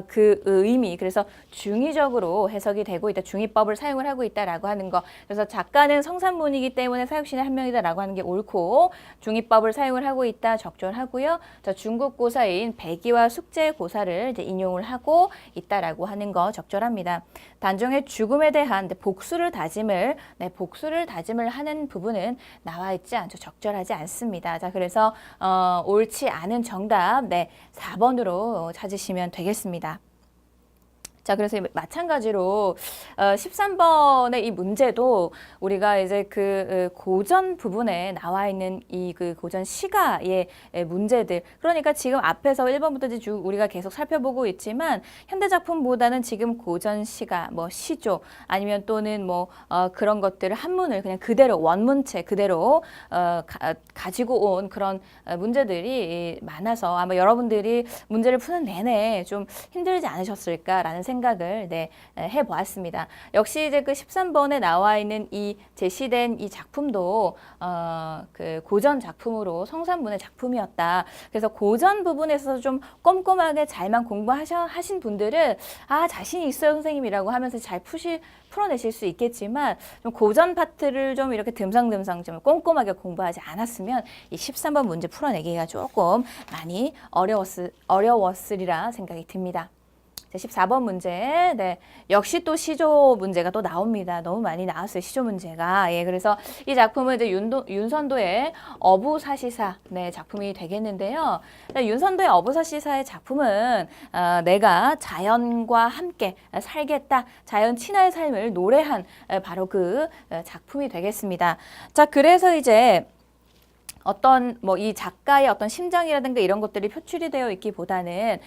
그 의미, 그래서 중의적으로 해석이 되고 있다. 중의법을 사용을 하고 있다라고 하는 거. 그래서 작가는 성산문이기 때문에 사육신의 한 명이다라고 하는 게 옳고 중의법을 사용을 하고 있다 적절하고요. 자, 중국 고사인 배기와 숙제 고사를 이제 인용을 하고 있다라고 하는 거 적절합니다. 단종의 죽음에 대한 복수를 다짐을 하는 부분은 나와 있지 않죠. 적절하지 않습니다. 자, 그래서 옳지 않은 정답 4번으로 찾으시면 되겠습니다. 자, 그래서 마찬가지로 13번의 이 문제도 우리가 이제 그 고전 부분에 나와 있는 이 그 고전 시가의 문제들, 그러니까 지금 앞에서 1번부터 쭉 우리가 계속 살펴보고 있지만 현대 작품보다는 지금 고전 시가, 뭐 시조 아니면 또는 뭐 그런 것들을 한문을 그냥 그대로 원문체 그대로 가지고 온 그런 문제들이 많아서 아마 여러분들이 문제를 푸는 내내 좀 힘들지 않으셨을까라는 생각을 해보았습니다. 역시 이제 그 13번에 나와 있는 이 제시된 이 작품도 그 고전 작품으로 성산문의 작품이었다. 그래서 고전 부분에서 좀 꼼꼼하게 잘만 공부하신 분들은 자신이 있어요 선생님이라고 하면서 잘 풀어내실 수 있겠지만 좀 고전 파트를 좀 이렇게 듬성듬성 좀 꼼꼼하게 공부하지 않았으면 이 13번 문제 풀어내기가 조금 많이 어려웠으리라 생각이 듭니다. 14번 문제. 역시 또 시조 문제가 또 나옵니다. 너무 많이 나왔어요. 시조 문제가. 그래서 이 작품은 이제 윤선도의 어부사시사 작품이 되겠는데요. 윤선도의 어부사시사의 작품은 내가 자연과 함께 살겠다. 자연 친화의 삶을 노래한 바로 그 작품이 되겠습니다. 자, 그래서 이제 어떤 이 작가의 어떤 심정이라든가 이런 것들이 표출이 되어 있기보다는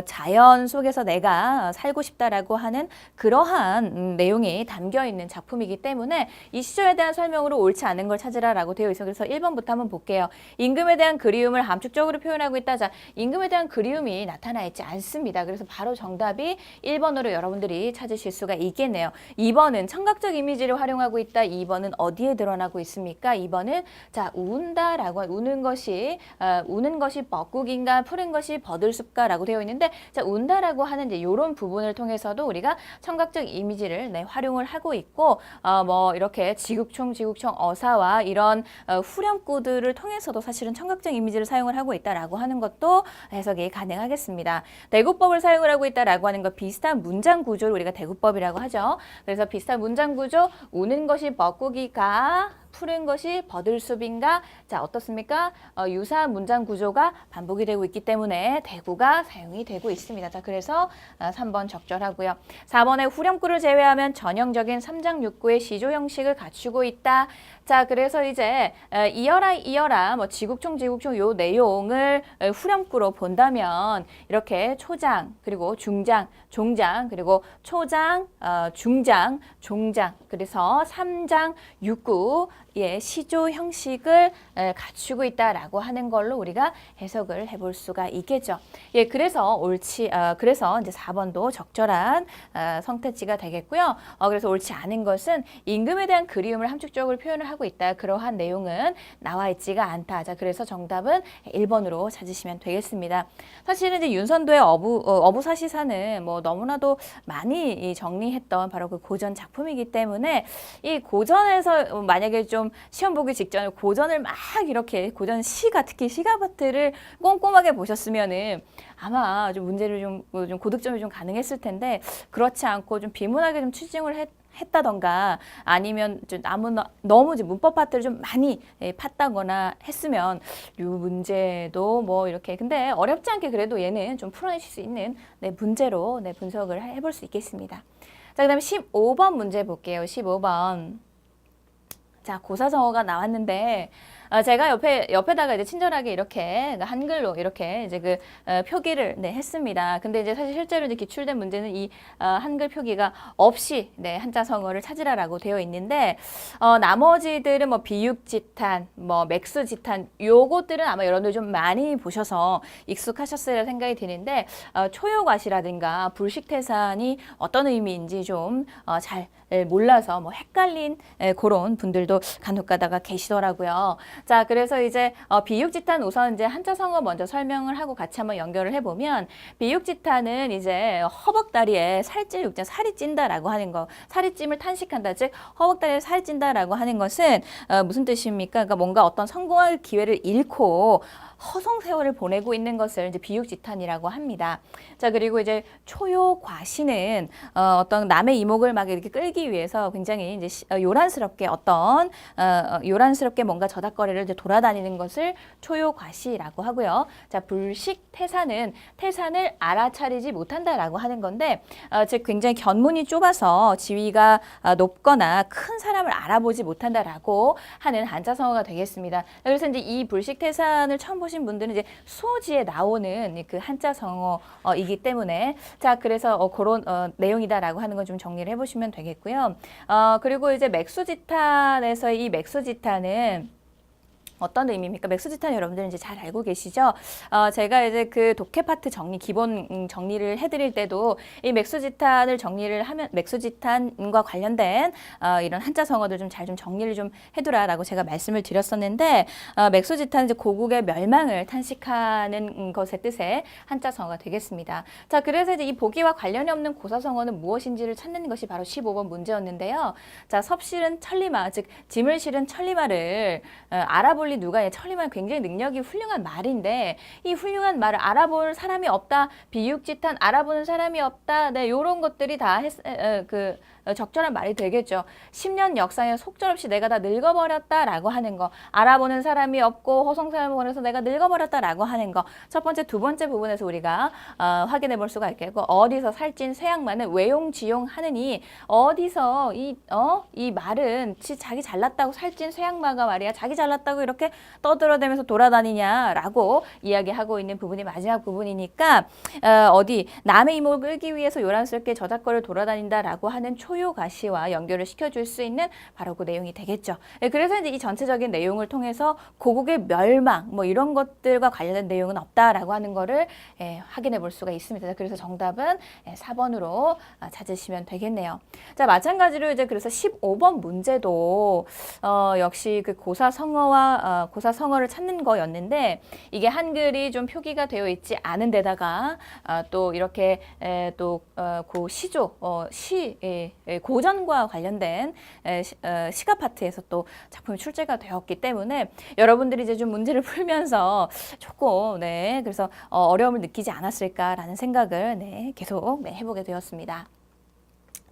자연 속에서 내가 살고 싶다라고 하는 그러한 내용이 담겨 있는 작품이기 때문에 이 시조에 대한 설명으로 옳지 않은 걸 찾으라라고 되어 있어요. 그래서 1번부터 한번 볼게요. 임금에 대한 그리움을 함축적으로 표현하고 있다. 자, 임금에 대한 그리움이 나타나 있지 않습니다. 그래서 바로 정답이 1번으로 여러분들이 찾으실 수가 있겠네요. 2번은 청각적 이미지를 활용하고 있다. 2번은 어디에 드러나고 있습니까? 2번은 자, 운다 라고 우는 것이 뻐국인가 푸른 것이 버들숲가라고 되어 있는데 자 운다라고 하는 이제 이런 부분을 통해서도 우리가 청각적 이미지를 활용을 하고 있고 이렇게 지국총 어사와 이런 후렴구들을 통해서도 사실은 청각적 이미지를 사용을 하고 있다라고 하는 것도 해석이 가능하겠습니다. 대구법을 사용을 하고 있다라고 하는 것 비슷한 문장 구조를 우리가 대구법이라고 하죠. 그래서 비슷한 문장 구조 우는 것이 뻐국이가 푸른 것이 버들숲인가? 자, 어떻습니까? 유사한 문장 구조가 반복이 되고 있기 때문에 대구가 사용이 되고 있습니다. 자, 그래서 3번 적절하고요. 4번에 후렴구를 제외하면 전형적인 3장 6구의 시조 형식을 갖추고 있다. 자, 그래서 이제 이어라 지국총 요 내용을 후렴구로 본다면 이렇게 초장 그리고 중장, 종장 그리고 초장, 중장, 종장 그래서 3장 6구 시조 형식을 갖추고 있다라고 하는 걸로 우리가 해석을 해볼 수가 있겠죠. 그래서 그래서 이제 4번도 적절한 선택지가 되겠고요. 그래서 옳지 않은 것은 임금에 대한 그리움을 함축적으로 표현을 하고 있다. 그러한 내용은 나와 있지가 않다. 자, 그래서 정답은 1번으로 찾으시면 되겠습니다. 사실은 이제 윤선도의 어부사시사는 너무나도 많이 정리했던 바로 그 고전 작품이기 때문에 이 고전에서 만약에 좀 시험 보기 직전에 고전을 막 이렇게 고전 시가 특히 시가 파트를 꼼꼼하게 보셨으면은 아마 좀 문제를 좀 고득점이 좀 가능했을 텐데 그렇지 않고 좀 비문하게 좀 추징을 했다던가 아니면 좀 너무 문법 파트를 좀 많이 팠다거나 했으면 이 문제도 이렇게 근데 어렵지 않게 그래도 얘는 좀 풀어내실 수 있는 문제로 분석을 해볼 수 있겠습니다. 자, 그다음에 15번 문제 볼게요. 15번. 자, 고사성어가 나왔는데 제가 옆에다가 이제 친절하게 이렇게 한글로 이렇게 이제 그 표기를 했습니다. 근데 이제 사실 실제로 이제 기출된 문제는 이 한글 표기가 없이 한자성어를 찾으라라고 되어 있는데 나머지들은 비육지탄, 맥수지탄 요것들은 아마 여러분들 좀 많이 보셔서 익숙하셨을 생각이 드는데 초요과시라든가 불식태산이 어떤 의미인지 좀 잘 몰라서 헷갈린 그런 분들도 간혹 가다가 계시더라고요. 자, 그래서 이제 비육지탄 우선 이제 한자성어 먼저 설명을 하고 같이 한번 연결을 해보면 비육지탄은 이제 허벅다리에 살이 찐다라고 하는 거, 살이 찜을 탄식한다, 즉 허벅다리에 살이 찐다라고 하는 것은 무슨 뜻입니까? 그러니까 뭔가 어떤 성공할 기회를 잃고 허송 세월을 보내고 있는 것을 이제 비육지탄이라고 합니다. 자, 그리고 이제 초요과시는 어떤 남의 이목을 막 이렇게 끌기 위해서 굉장히 이제 요란스럽게 요란스럽게 뭔가 저닥거리를 이제 돌아다니는 것을 초요과시라고 하고요. 자, 불식태산은 태산을 알아차리지 못한다라고 하는 건데, 즉 굉장히 견문이 좁아서 지위가 높거나 큰 사람을 알아보지 못한다라고 하는 한자성어가 되겠습니다. 그래서 이제 이 불식태산을 처음 보신 분들은 이제 수어지에 나오는 그 한자성어이기 때문에 자, 그래서 그런 내용이다라고 하는 건 좀 정리를 해보시면 되겠고요. 그리고 이제 맥수지탄에서 이 맥수지탄은 어떤 의미입니까? 맥수지탄 여러분들은 이제 잘 알고 계시죠? 제가 이제 그 독해 파트 정리, 기본 정리를 해드릴 때도 이 맥수지탄을 정리를 하면, 맥수지탄과 관련된 이런 한자 성어들 좀 잘 좀 정리를 좀 해두라라고 제가 말씀을 드렸었는데, 맥수지탄은 이제 고국의 멸망을 탄식하는 것의 뜻의 한자 성어가 되겠습니다. 자, 그래서 이제 이 보기와 관련이 없는 고사성어는 무엇인지를 찾는 것이 바로 15번 문제였는데요. 자, 섭실은 천리마, 즉 짐을 실은 천리마를 알아볼 리 누가, 천리마는 굉장히 능력이 훌륭한 말인데 이 훌륭한 말을 알아볼 사람이 없다, 비육지탄 알아보는 사람이 없다, 네, 요런 것들이 다 적절한 말이 되겠죠. 10년 역사에 속절없이 내가 다 늙어버렸다라고 하는 거, 알아보는 사람이 없고 허송세월을 보내서 내가 늙어버렸다라고 하는 거, 첫 번째, 두 번째 부분에서 우리가 확인해 볼 수가 있겠고, 어디서 살찐 쇠양만은 외용지용하느니, 어디서 이 말은 자기 잘났다고 살찐 쇠양마가 말이야 자기 잘났다고 이렇게 떠들어대면서 돌아다니냐라고 이야기하고 있는 부분이 마지막 부분이니까, 어디 남의 이목을 끌기 위해서 요란스럽게 저작거리를 돌아다닌다라고 하는 초요가시와 연결을 시켜줄 수 있는 바로 그 내용이 되겠죠. 그래서 이제 이 전체적인 내용을 통해서 고국의 멸망 뭐 이런 것들과 관련된 내용은 없다라고 하는 거를 확인해 볼 수가 있습니다. 그래서 정답은 4번으로 찾으시면 되겠네요. 자, 마찬가지로 이제 그래서 15번 문제도 역시 그 고사성어와 고사성어를 찾는 거였는데, 이게 한글이 좀 표기가 되어 있지 않은 데다가 또 이렇게 또 그 시조 고전과 관련된 시가 파트에서 또 작품이 출제가 되었기 때문에 여러분들이 이제 좀 문제를 풀면서 조금 그래서 어려움을 느끼지 않았을까라는 생각을 계속 해보게 되었습니다.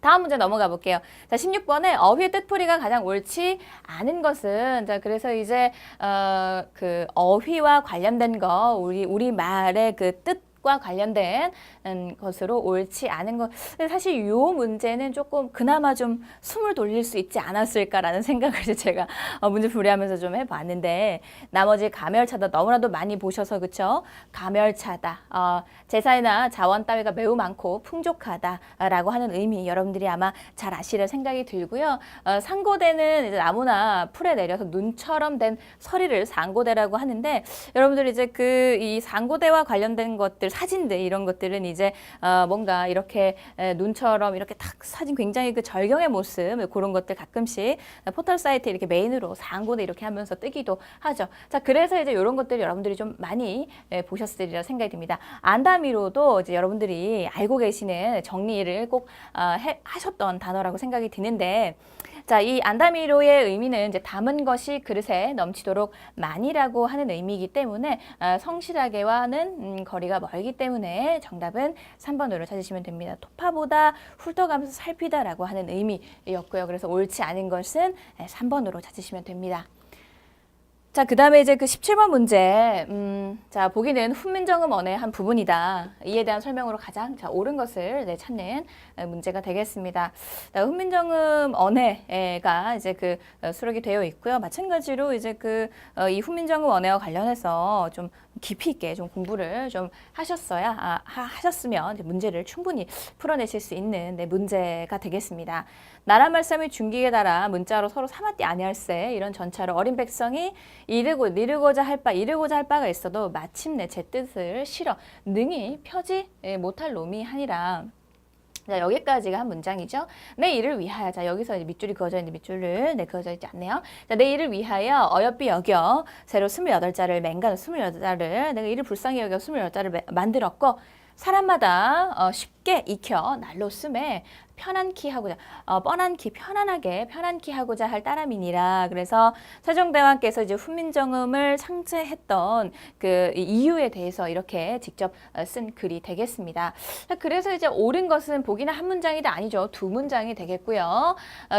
다음 문제 넘어가 볼게요. 자, 16번에 어휘의 뜻풀이가 가장 옳지 않은 것은, 자, 그래서 이제 그 어휘와 관련된 거, 우리 말의 그 뜻과 관련된 것으로 옳지 않은 것. 사실 이 문제는 조금 그나마 좀 숨을 돌릴 수 있지 않았을까라는 생각을 제가 문제 풀이하면서 좀 해봤는데, 나머지 가멸차다 너무나도 많이 보셔서 그쵸? 가멸차다. 재산이나 자원 따위가 매우 많고 풍족하다라고 하는 의미 여러분들이 아마 잘 아시려 생각이 들고요. 상고대는 이제 나무나 풀에 내려서 눈처럼 된 서리를 상고대라고 하는데, 여러분들이 이제 이 상고대와 관련된 것들, 사진들 이런 것들은 이제 뭔가 이렇게 눈처럼 이렇게 탁 사진, 굉장히 그 절경의 모습, 그런 것들 가끔씩 포털 사이트에 이렇게 메인으로 상고대 이렇게 하면서 뜨기도 하죠. 자, 그래서 이제 이런 것들 여러분들이 좀 많이 보셨으리라 생각이 듭니다. 안다미로도 이제 여러분들이 알고 계시는 정리를 꼭 하셨던 단어라고 생각이 드는데, 자, 이 안다미로의 의미는 이제 담은 것이 그릇에 넘치도록 많이라고 하는 의미이기 때문에 성실하게와는 거리가 멀기 때문에 정답은 3번으로 찾으시면 됩니다. 토파보다 훑어가면서 살피다라고 하는 의미였고요. 그래서 옳지 않은 것은 3번으로 찾으시면 됩니다. 자, 그 다음에 이제 그 17번 문제. 자, 보기는 훈민정음 언어의 한 부분이다. 이에 대한 설명으로 가장 옳은 것을 찾는 문제가 되겠습니다. 자, 훈민정음 언어가 이제 수록이 되어 있고요. 마찬가지로 이제 이 훈민정음 언어와 관련해서 좀 깊이 있게 좀 공부를 좀 하셨으면 이제 문제를 충분히 풀어내실 수 있는 문제가 되겠습니다. 나라 말씀이 중기에 따라 문자로 서로 삼았디 아니할세, 이런 전차로 어린 백성이 이르고자 할 바가 있어도 마침내 제 뜻을 실어 능히 펴지 못할 놈이 하니라. 자, 여기까지가 한 문장이죠. 내 일을 위하여. 자, 여기서 이제 밑줄이 그어져 있는데 밑줄을 그어져 있지 않네요. 자, 내 일을 위하여 어여삐 여겨 새로 28자를 맹간 28자를 내가 이를 불쌍히 여겨 28자를 만들었고, 사람마다 쉽게 익혀 날로 쓰매 편안키 하고자, 편안하게 하고자 할 따름이니라. 그래서 세종대왕께서 이제 훈민정음을 창제했던 그 이유에 대해서 이렇게 직접 쓴 글이 되겠습니다. 그래서 이제 옳은 것은 보기는 한 문장이다, 아니죠. 두 문장이 되겠고요.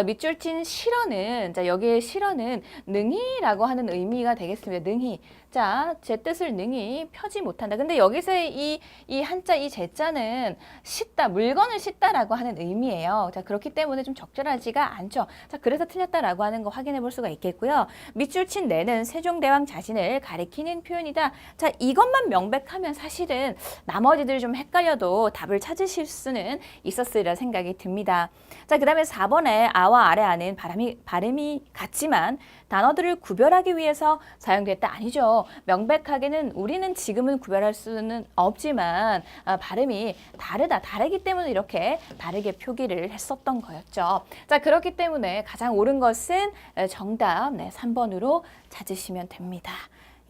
밑줄 친 실어는, 자, 여기에 실어는 능히라고 하는 의미가 되겠습니다. 능히. 자, 제 뜻을 능히 펴지 못한다. 근데 여기서 이 한자, 이 제자는 씻다, 물건을 씻다라고 하는 의미 아니에요. 자, 그렇기 때문에 좀 적절하지가 않죠. 자, 그래서 틀렸다라고 하는 거 확인해 볼 수가 있겠고요. 밑줄 친 내는 세종대왕 자신을 가리키는 표현이다. 자, 이것만 명백하면 사실은 나머지들이 좀 헷갈려도 답을 찾으실 수는 있었으리라 생각이 듭니다. 자, 그 다음에 4번에 아와 아래 아는 발음이 같지만 단어들을 구별하기 위해서 사용됐다. 아니죠. 명백하게는 우리는 지금은 구별할 수는 없지만 발음이 다르기 때문에 이렇게 다르게 표기를 했었던 거였죠. 자, 그렇기 때문에 가장 옳은 것은 정답 3번으로 찾으시면 됩니다.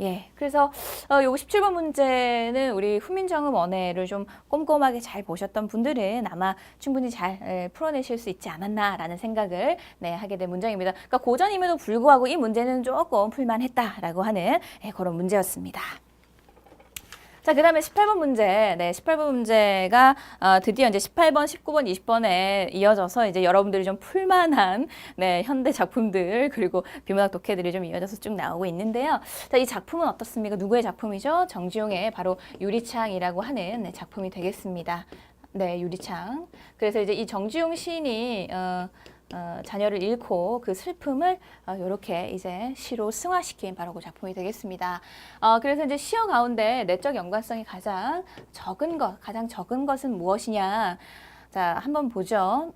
예, 그래서 요거 17번 문제는 우리 훈민정음 원해를 좀 꼼꼼하게 잘 보셨던 분들은 아마 충분히 잘 풀어내실 수 있지 않았나라는 생각을 하게 된 문장입니다. 그러니까 고전임에도 불구하고 이 문제는 조금 풀만했다라고 하는 그런 문제였습니다. 자, 그 다음에 18번 문제. 18번 문제가 드디어 이제 18번, 19번, 20번에 이어져서 이제 여러분들이 좀 풀만한 현대 작품들 그리고 비문학 독해들이 좀 이어져서 쭉 나오고 있는데요. 자, 이 작품은 어떻습니까? 누구의 작품이죠? 정지용의 바로 유리창이라고 하는 작품이 되겠습니다. 네, 유리창. 그래서 이제 이 정지용 시인이 자녀를 잃고 그 슬픔을 이렇게 이제 시로 승화시킨 바로 그 작품이 되겠습니다. 그래서 이제 시어 가운데 내적 연관성이 가장 적은 것은 무엇이냐? 자, 한번 보죠.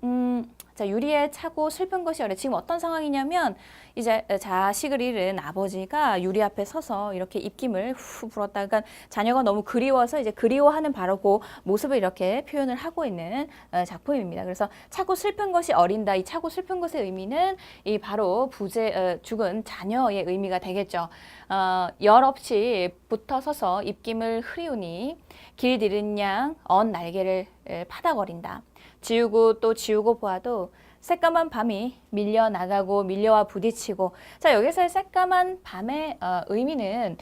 자, 유리에 차고 슬픈 것이 어려. 지금 어떤 상황이냐면 이제 자식을 잃은 아버지가 유리 앞에 서서 이렇게 입김을 후 불었다가 자녀가 너무 그리워서 이제 그리워하는 바로 그 모습을 이렇게 표현을 하고 있는 작품입니다. 그래서 차고 슬픈 것이 어린다. 이 차고 슬픈 것의 의미는 이 바로 죽은 자녀의 의미가 되겠죠. 열 없이 붙어 서서 입김을 흐리우니 길 잃은 양 언 날개를 파닥거린다. 지우고 또 지우고 보아도 새까만 밤이 밀려나가고 밀려와 부딪히고. 자, 여기서의 새까만 밤의 의미는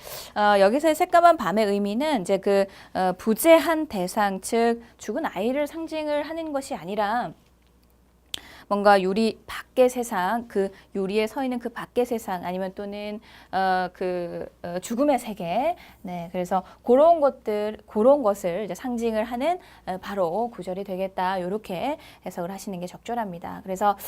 여기서의 새까만 밤의 의미는 이제 그 부재한 대상, 즉 죽은 아이를 상징을 하는 것이 아니라 뭔가 유리 밖의 세상, 그 유리에 서 있는 그 밖의 세상, 아니면 또는 죽음의 세계. 네, 그래서 그런 것을 이제 상징을 하는 바로 구절이 되겠다. 이렇게 해석을 하시는 게 적절합니다. 그래서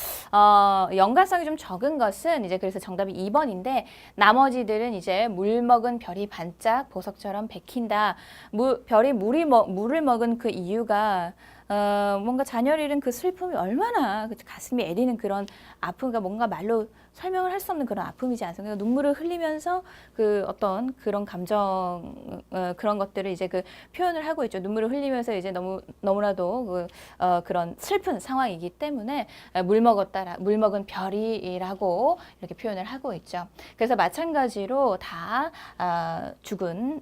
연관성이 좀 적은 것은 이제 그래서 정답이 2번인데 나머지들은 이제 물 먹은 별이 반짝 보석처럼 베낀다. 별이 물을 먹은 그 이유가 뭔가 자녀를 잃은 그 슬픔이 얼마나 가슴이 애리는 그런 아픔과 뭔가 말로 설명을 할 수 없는 그런 아픔이지 않습니까? 눈물을 흘리면서 그 어떤 그런 감정, 그런 것들을 이제 그 표현을 하고 있죠. 눈물을 흘리면서 이제 너무나도 그런 슬픈 상황이기 때문에 물 먹은 별이라고 이렇게 표현을 하고 있죠. 그래서 마찬가지로 다 죽은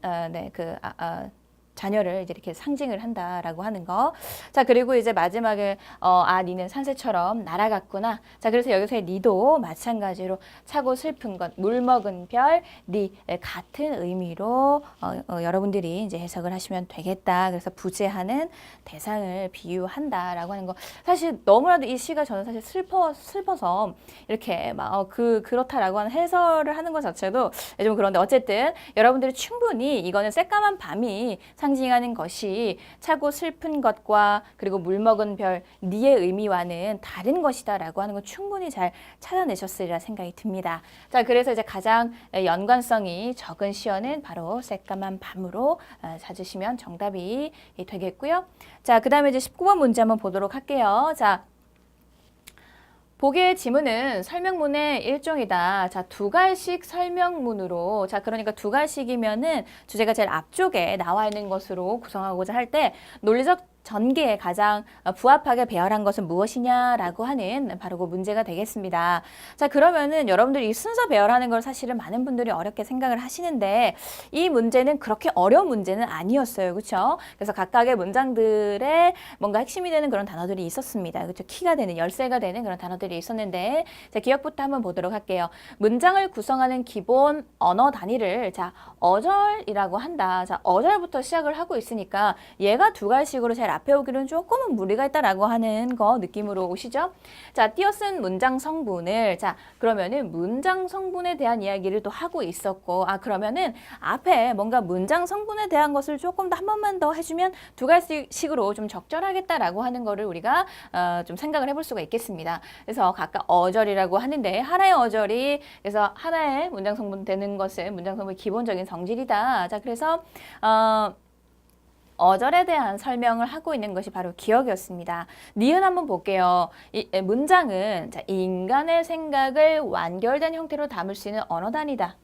자녀를 이제 이렇게 상징을 한다라고 하는 거. 자, 그리고 이제 마지막에 니는 산새처럼 날아갔구나. 자, 그래서 여기서의 니도 마찬가지로 차고 슬픈 것, 물 먹은 별, 니 같은 의미로 여러분들이 이제 해석을 하시면 되겠다. 그래서 부재하는 대상을 비유한다라고 하는 거. 사실 너무나도 이 시가 저는 사실 슬퍼서 이렇게 막 그렇다라고 하는 해설을 하는 것 자체도 좀 그런데 어쨌든 여러분들이 충분히 이거는 새까만 밤이 상징하는 것이 차고 슬픈 것과 그리고 물 먹은 별, 니의 의미와는 다른 것이다 라고 하는 건 충분히 잘 찾아내셨으리라 생각이 듭니다. 자, 그래서 이제 가장 연관성이 적은 시어는 바로 새까만 밤으로 찾으시면 정답이 되겠고요. 자, 그 다음에 이제 19번 문제 한번 보도록 할게요. 자, 보기의 지문은 설명문의 일종이다. 자, 두 갈씩 설명문으로. 자, 그러니까 두 갈씩이면은 주제가 제일 앞쪽에 나와 있는 것으로 구성하고자 할 때 논리적 전개에 가장 부합하게 배열한 것은 무엇이냐라고 하는 바로 그 문제가 되겠습니다. 자, 그러면은 여러분들이 이 순서 배열하는 걸 사실은 많은 분들이 어렵게 생각을 하시는데 이 문제는 그렇게 어려운 문제는 아니었어요. 그렇죠? 그래서 각각의 문장들의 뭔가 핵심이 되는 그런 단어들이 있었습니다. 그렇죠? 키가 되는, 열쇠가 되는 그런 단어들이 있었는데 자, 기억부터 한번 보도록 할게요. 문장을 구성하는 기본 언어 단위를 자, 어절이라고 한다. 자, 어절부터 시작을 하고 있으니까 얘가 두 갈씩으로 제일 앞에 오기는 조금은 무리가 있다라고 하는 거 느낌으로 오시죠? 자, 띄어쓴 문장 성분을 자, 그러면은 문장 성분에 대한 이야기를 또 하고 있었고 그러면은 앞에 뭔가 문장 성분에 대한 것을 조금 더 한 번만 더 해주면 두 가지식으로 좀 적절하겠다라고 하는 거를 우리가 좀 생각을 해볼 수가 있겠습니다. 그래서 각각 어절이라고 하는데 하나의 어절이 그래서 하나의 문장 성분 되는 것은 문장 성분의 기본적인 성질이다. 자, 그래서 어절에 대한 설명을 하고 있는 것이 바로 기억이었습니다. 니은 한번 볼게요. 이 문장은 자, 인간의 생각을 완결된 형태로 담을 수 있는 언어단이다.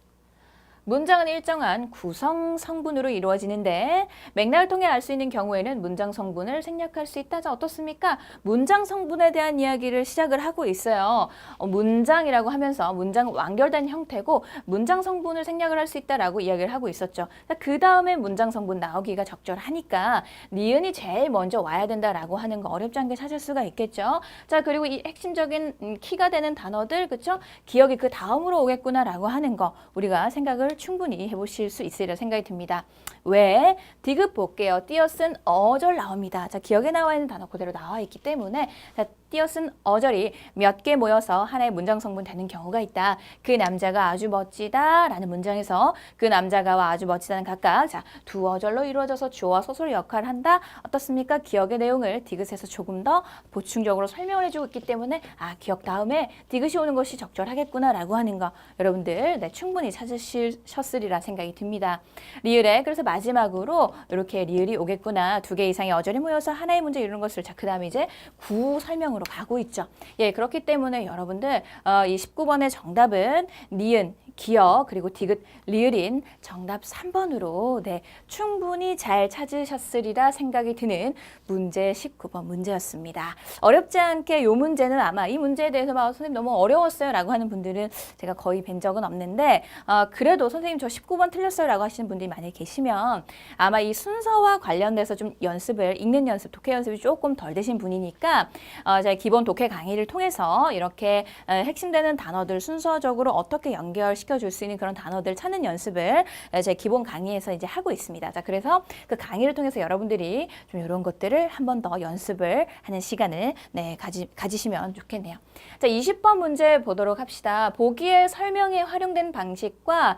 문장은 일정한 구성 성분으로 이루어지는데 맥락을 통해 알 수 있는 경우에는 문장 성분을 생략할 수 있다. 자, 어떻습니까? 문장 성분에 대한 이야기를 시작을 하고 있어요. 문장이라고 하면서 문장 완결된 형태고 문장 성분을 생략을 할 수 있다라고 이야기를 하고 있었죠. 그 다음에 문장 성분 나오기가 적절하니까 니은이 제일 먼저 와야 된다라고 하는 거 어렵지 않게 찾을 수가 있겠죠. 자, 그리고 이 핵심적인 키가 되는 단어들, 그쵸? 기억이 그 다음으로 오겠구나라고 하는 거 우리가 생각을 충분히 해보실 수 있으리라 생각이 듭니다. 왜? 디귿 볼게요. 띄어쓴 어절 나옵니다. 자, 기억에 나와 있는 단어 그대로 나와 있기 때문에 자, 띄어쓴 어절이 몇 개 모여서 하나의 문장 성분 되는 경우가 있다. 그 남자가 아주 멋지다 라는 문장에서 그 남자가와 아주 멋지다는 각각 자, 두 어절로 이루어져서 주어와 서술의 역할을 한다. 어떻습니까? 기억의 내용을 디귿에서 조금 더 보충적으로 설명을 해주고 있기 때문에 기억 다음에 디귿이 오는 것이 적절하겠구나 라고 하는 거 여러분들 충분히 찾으셨으리라 생각이 듭니다. 리을에 그래서 마지막으로 이렇게 리을이 오겠구나. 두 개 이상의 어절이 모여서 하나의 문제 이루는 것을 자, 그 다음에 이제 구 설명으로 가고 있죠. 예, 그렇기 때문에 여러분들 이 19번의 정답은 니은, 기억, 그리고 디귿, 리을인 정답 3번으로 네, 충분히 잘 찾으셨으리라 생각이 드는 문제 19번 문제였습니다. 어렵지 않게 이 문제는 아마 이 문제에 대해서 선생님 너무 어려웠어요 라고 하는 분들은 제가 거의 뵌 적은 없는데 그래도 선생님 저 19번 틀렸어요 라고 하시는 분들이 많이 계시면 아마 이 순서와 관련돼서 좀 연습을 읽는 연습, 독해 연습이 조금 덜 되신 분이니까 제가 기본 독해 강의를 통해서 이렇게 핵심되는 단어들 순서적으로 어떻게 연결시켜줄 수 있는 그런 단어들 찾는 연습을 제 기본 강의에서 이제 하고 있습니다. 자, 그래서 그 강의를 통해서 여러분들이 좀 이런 것들을 한 번 더 연습을 하는 시간을 네, 가지시면 좋겠네요. 자, 20번 문제 보도록 합시다. 보기에 설명에 활용된 방식과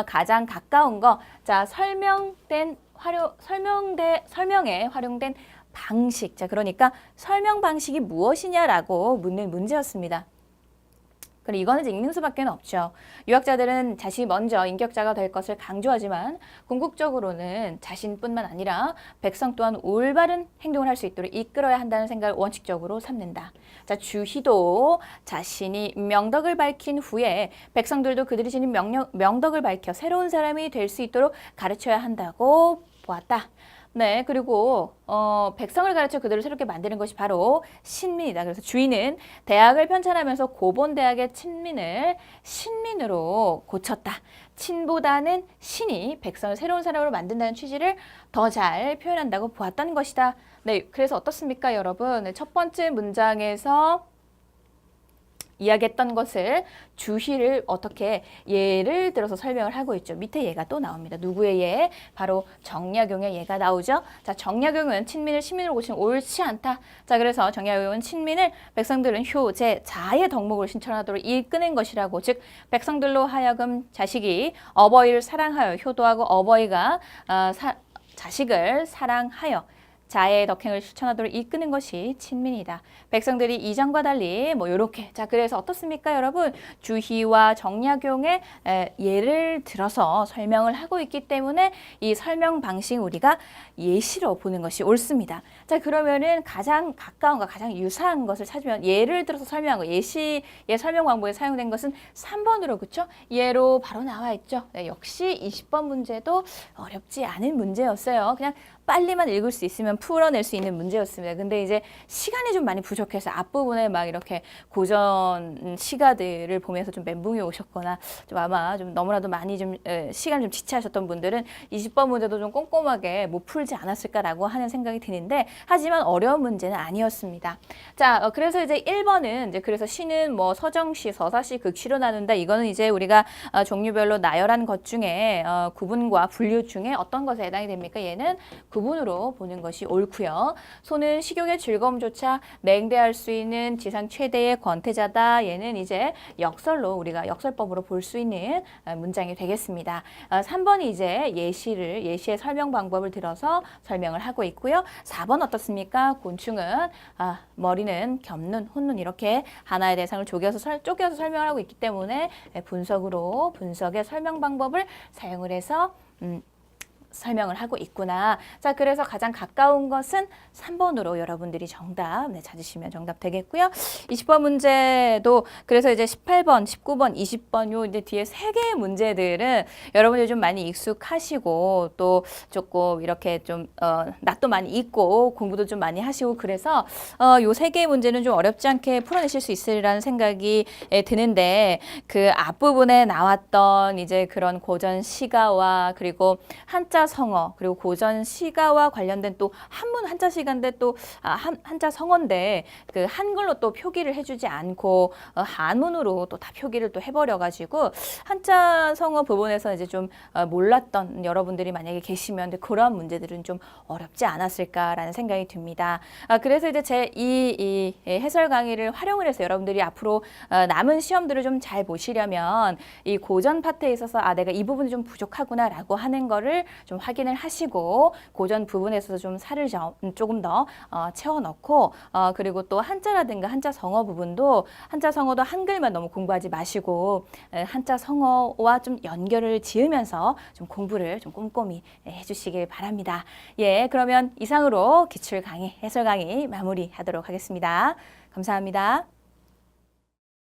가장 가까운 거. 자, 설명에 활용된 방식. 자, 그러니까 설명 방식이 무엇이냐라고 묻는 문제였습니다. 그럼 이거는 이제 읽는 수밖에 없죠. 유학자들은 자신이 먼저 인격자가 될 것을 강조하지만 궁극적으로는 자신뿐만 아니라 백성 또한 올바른 행동을 할 수 있도록 이끌어야 한다는 생각을 원칙적으로 삼는다. 자, 주희도 자신이 명덕을 밝힌 후에 백성들도 그들이 지닌 명덕을 밝혀 새로운 사람이 될 수 있도록 가르쳐야 한다고 보았다. 네, 그리고 백성을 가르쳐 그들을 새롭게 만드는 것이 바로 신민이다. 그래서 주인은 대학을 편찬하면서 고본대학의 친민을 신민으로 고쳤다. 친보다는 신이 백성을 새로운 사람으로 만든다는 취지를 더 잘 표현한다고 보았다는 것이다. 네, 그래서 어떻습니까, 여러분? 네, 첫 번째 문장에서 이야기했던 것을 주희를 어떻게 예를 들어서 설명을 하고 있죠. 밑에 예가 또 나옵니다. 누구의 예? 바로 정약용의 예가 나오죠. 자, 정약용은 친민을 신민으로 고치는 옳지 않다. 자, 그래서 정약용은 친민을 백성들은 효제, 자의 덕목을 실천하도록 이끄는 것이라고. 즉, 백성들로 하여금 자식이 어버이를 사랑하여 효도하고 어버이가 자식을 사랑하여 자의 덕행을 실천하도록 이끄는 것이 친민이다. 백성들이 이전과 달리 뭐 요렇게. 자, 그래서 어떻습니까, 여러분? 주희와 정약용의 예를 들어서 설명을 하고 있기 때문에 이 설명 방식 우리가 예시로 보는 것이 옳습니다. 자, 그러면은 가장 가까운과 가장 유사한 것을 찾으면 예를 들어서 설명한 거, 예시의 설명 방법에 사용된 것은 3번으로, 그쵸? 예로 바로 나와 있죠. 네, 역시 20번 문제도 어렵지 않은 문제였어요. 그냥 빨리만 읽을 수 있으면 풀어낼 수 있는 문제였습니다. 근데 이제 시간이 좀 많이 부족해서 앞부분에 막 이렇게 고전 시가들을 보면서 좀 멘붕이 오셨거나 좀 아마 좀 너무나도 많이 좀 시간을 좀 지체하셨던 분들은 20번 문제도 좀 꼼꼼하게 못 풀지 않았을까라고 하는 생각이 드는데 하지만 어려운 문제는 아니었습니다. 자, 그래서 이제 1번은 이제 그래서 시는 뭐 서정시, 서사시, 극시로 나눈다. 이거는 이제 우리가 종류별로 나열한 것 중에 구분과 분류 중에 어떤 것에 해당이 됩니까? 얘는 구분으로 보는 것이 옳고요. 소는 식욕의 즐거움조차 맹대할 수 있는 지상 최대의 권태자다. 얘는 이제 역설로 우리가 역설법으로 볼 수 있는 문장이 되겠습니다. 3번이 이제 예시의 설명 방법을 들어서 설명을 하고 있고요. 4번 어떻습니까? 곤충은 머리는 겹눈, 혼눈 이렇게 하나의 대상을 쪼개서 설명을 하고 있기 때문에 분석의 설명 방법을 사용을 해서 설명을 하고 있구나. 자, 그래서 가장 가까운 것은 3번으로 여러분들이 정답 찾으시면 정답 되겠고요. 20번 문제도 그래서 이제 18번, 19번, 20번 요 이제 뒤에 세 개의 문제들은 여러분들이 좀 많이 익숙하시고 또 조금 이렇게 좀 낯도 많이 있고 공부도 좀 많이 하시고 그래서 요 세 개의 문제는 좀 어렵지 않게 풀어내실 수 있으리라는 생각이 드는데 그 앞부분에 나왔던 이제 그런 고전 시가와 그리고 한자 성어 그리고 고전 시가와 관련된 또 한문 한자 시가인데 또 한자 성어인데 그 한글로 또 표기를 해주지 않고 한문으로 또 다 표기를 또 해버려가지고 한자 성어 부분에서 이제 좀 몰랐던 여러분들이 만약에 계시면 그런 문제들은 좀 어렵지 않았을까라는 생각이 듭니다. 그래서 이제 제 이 해설 강의를 활용을 해서 여러분들이 앞으로 남은 시험들을 좀 잘 보시려면 이 고전 파트에 있어서 내가 이 부분이 좀 부족하구나라고 하는 거를 좀 확인을 하시고 고전 부분에 있어서 좀 살을 조금 더 채워 넣고 그리고 또 한자라든가 한자 성어 부분도 한자 성어도 한글만 너무 공부하지 마시고 한자 성어와 좀 연결을 지으면서 좀 공부를 좀 꼼꼼히 해주시길 바랍니다. 예, 그러면 이상으로 기출 강의, 해설 강의 마무리하도록 하겠습니다. 감사합니다.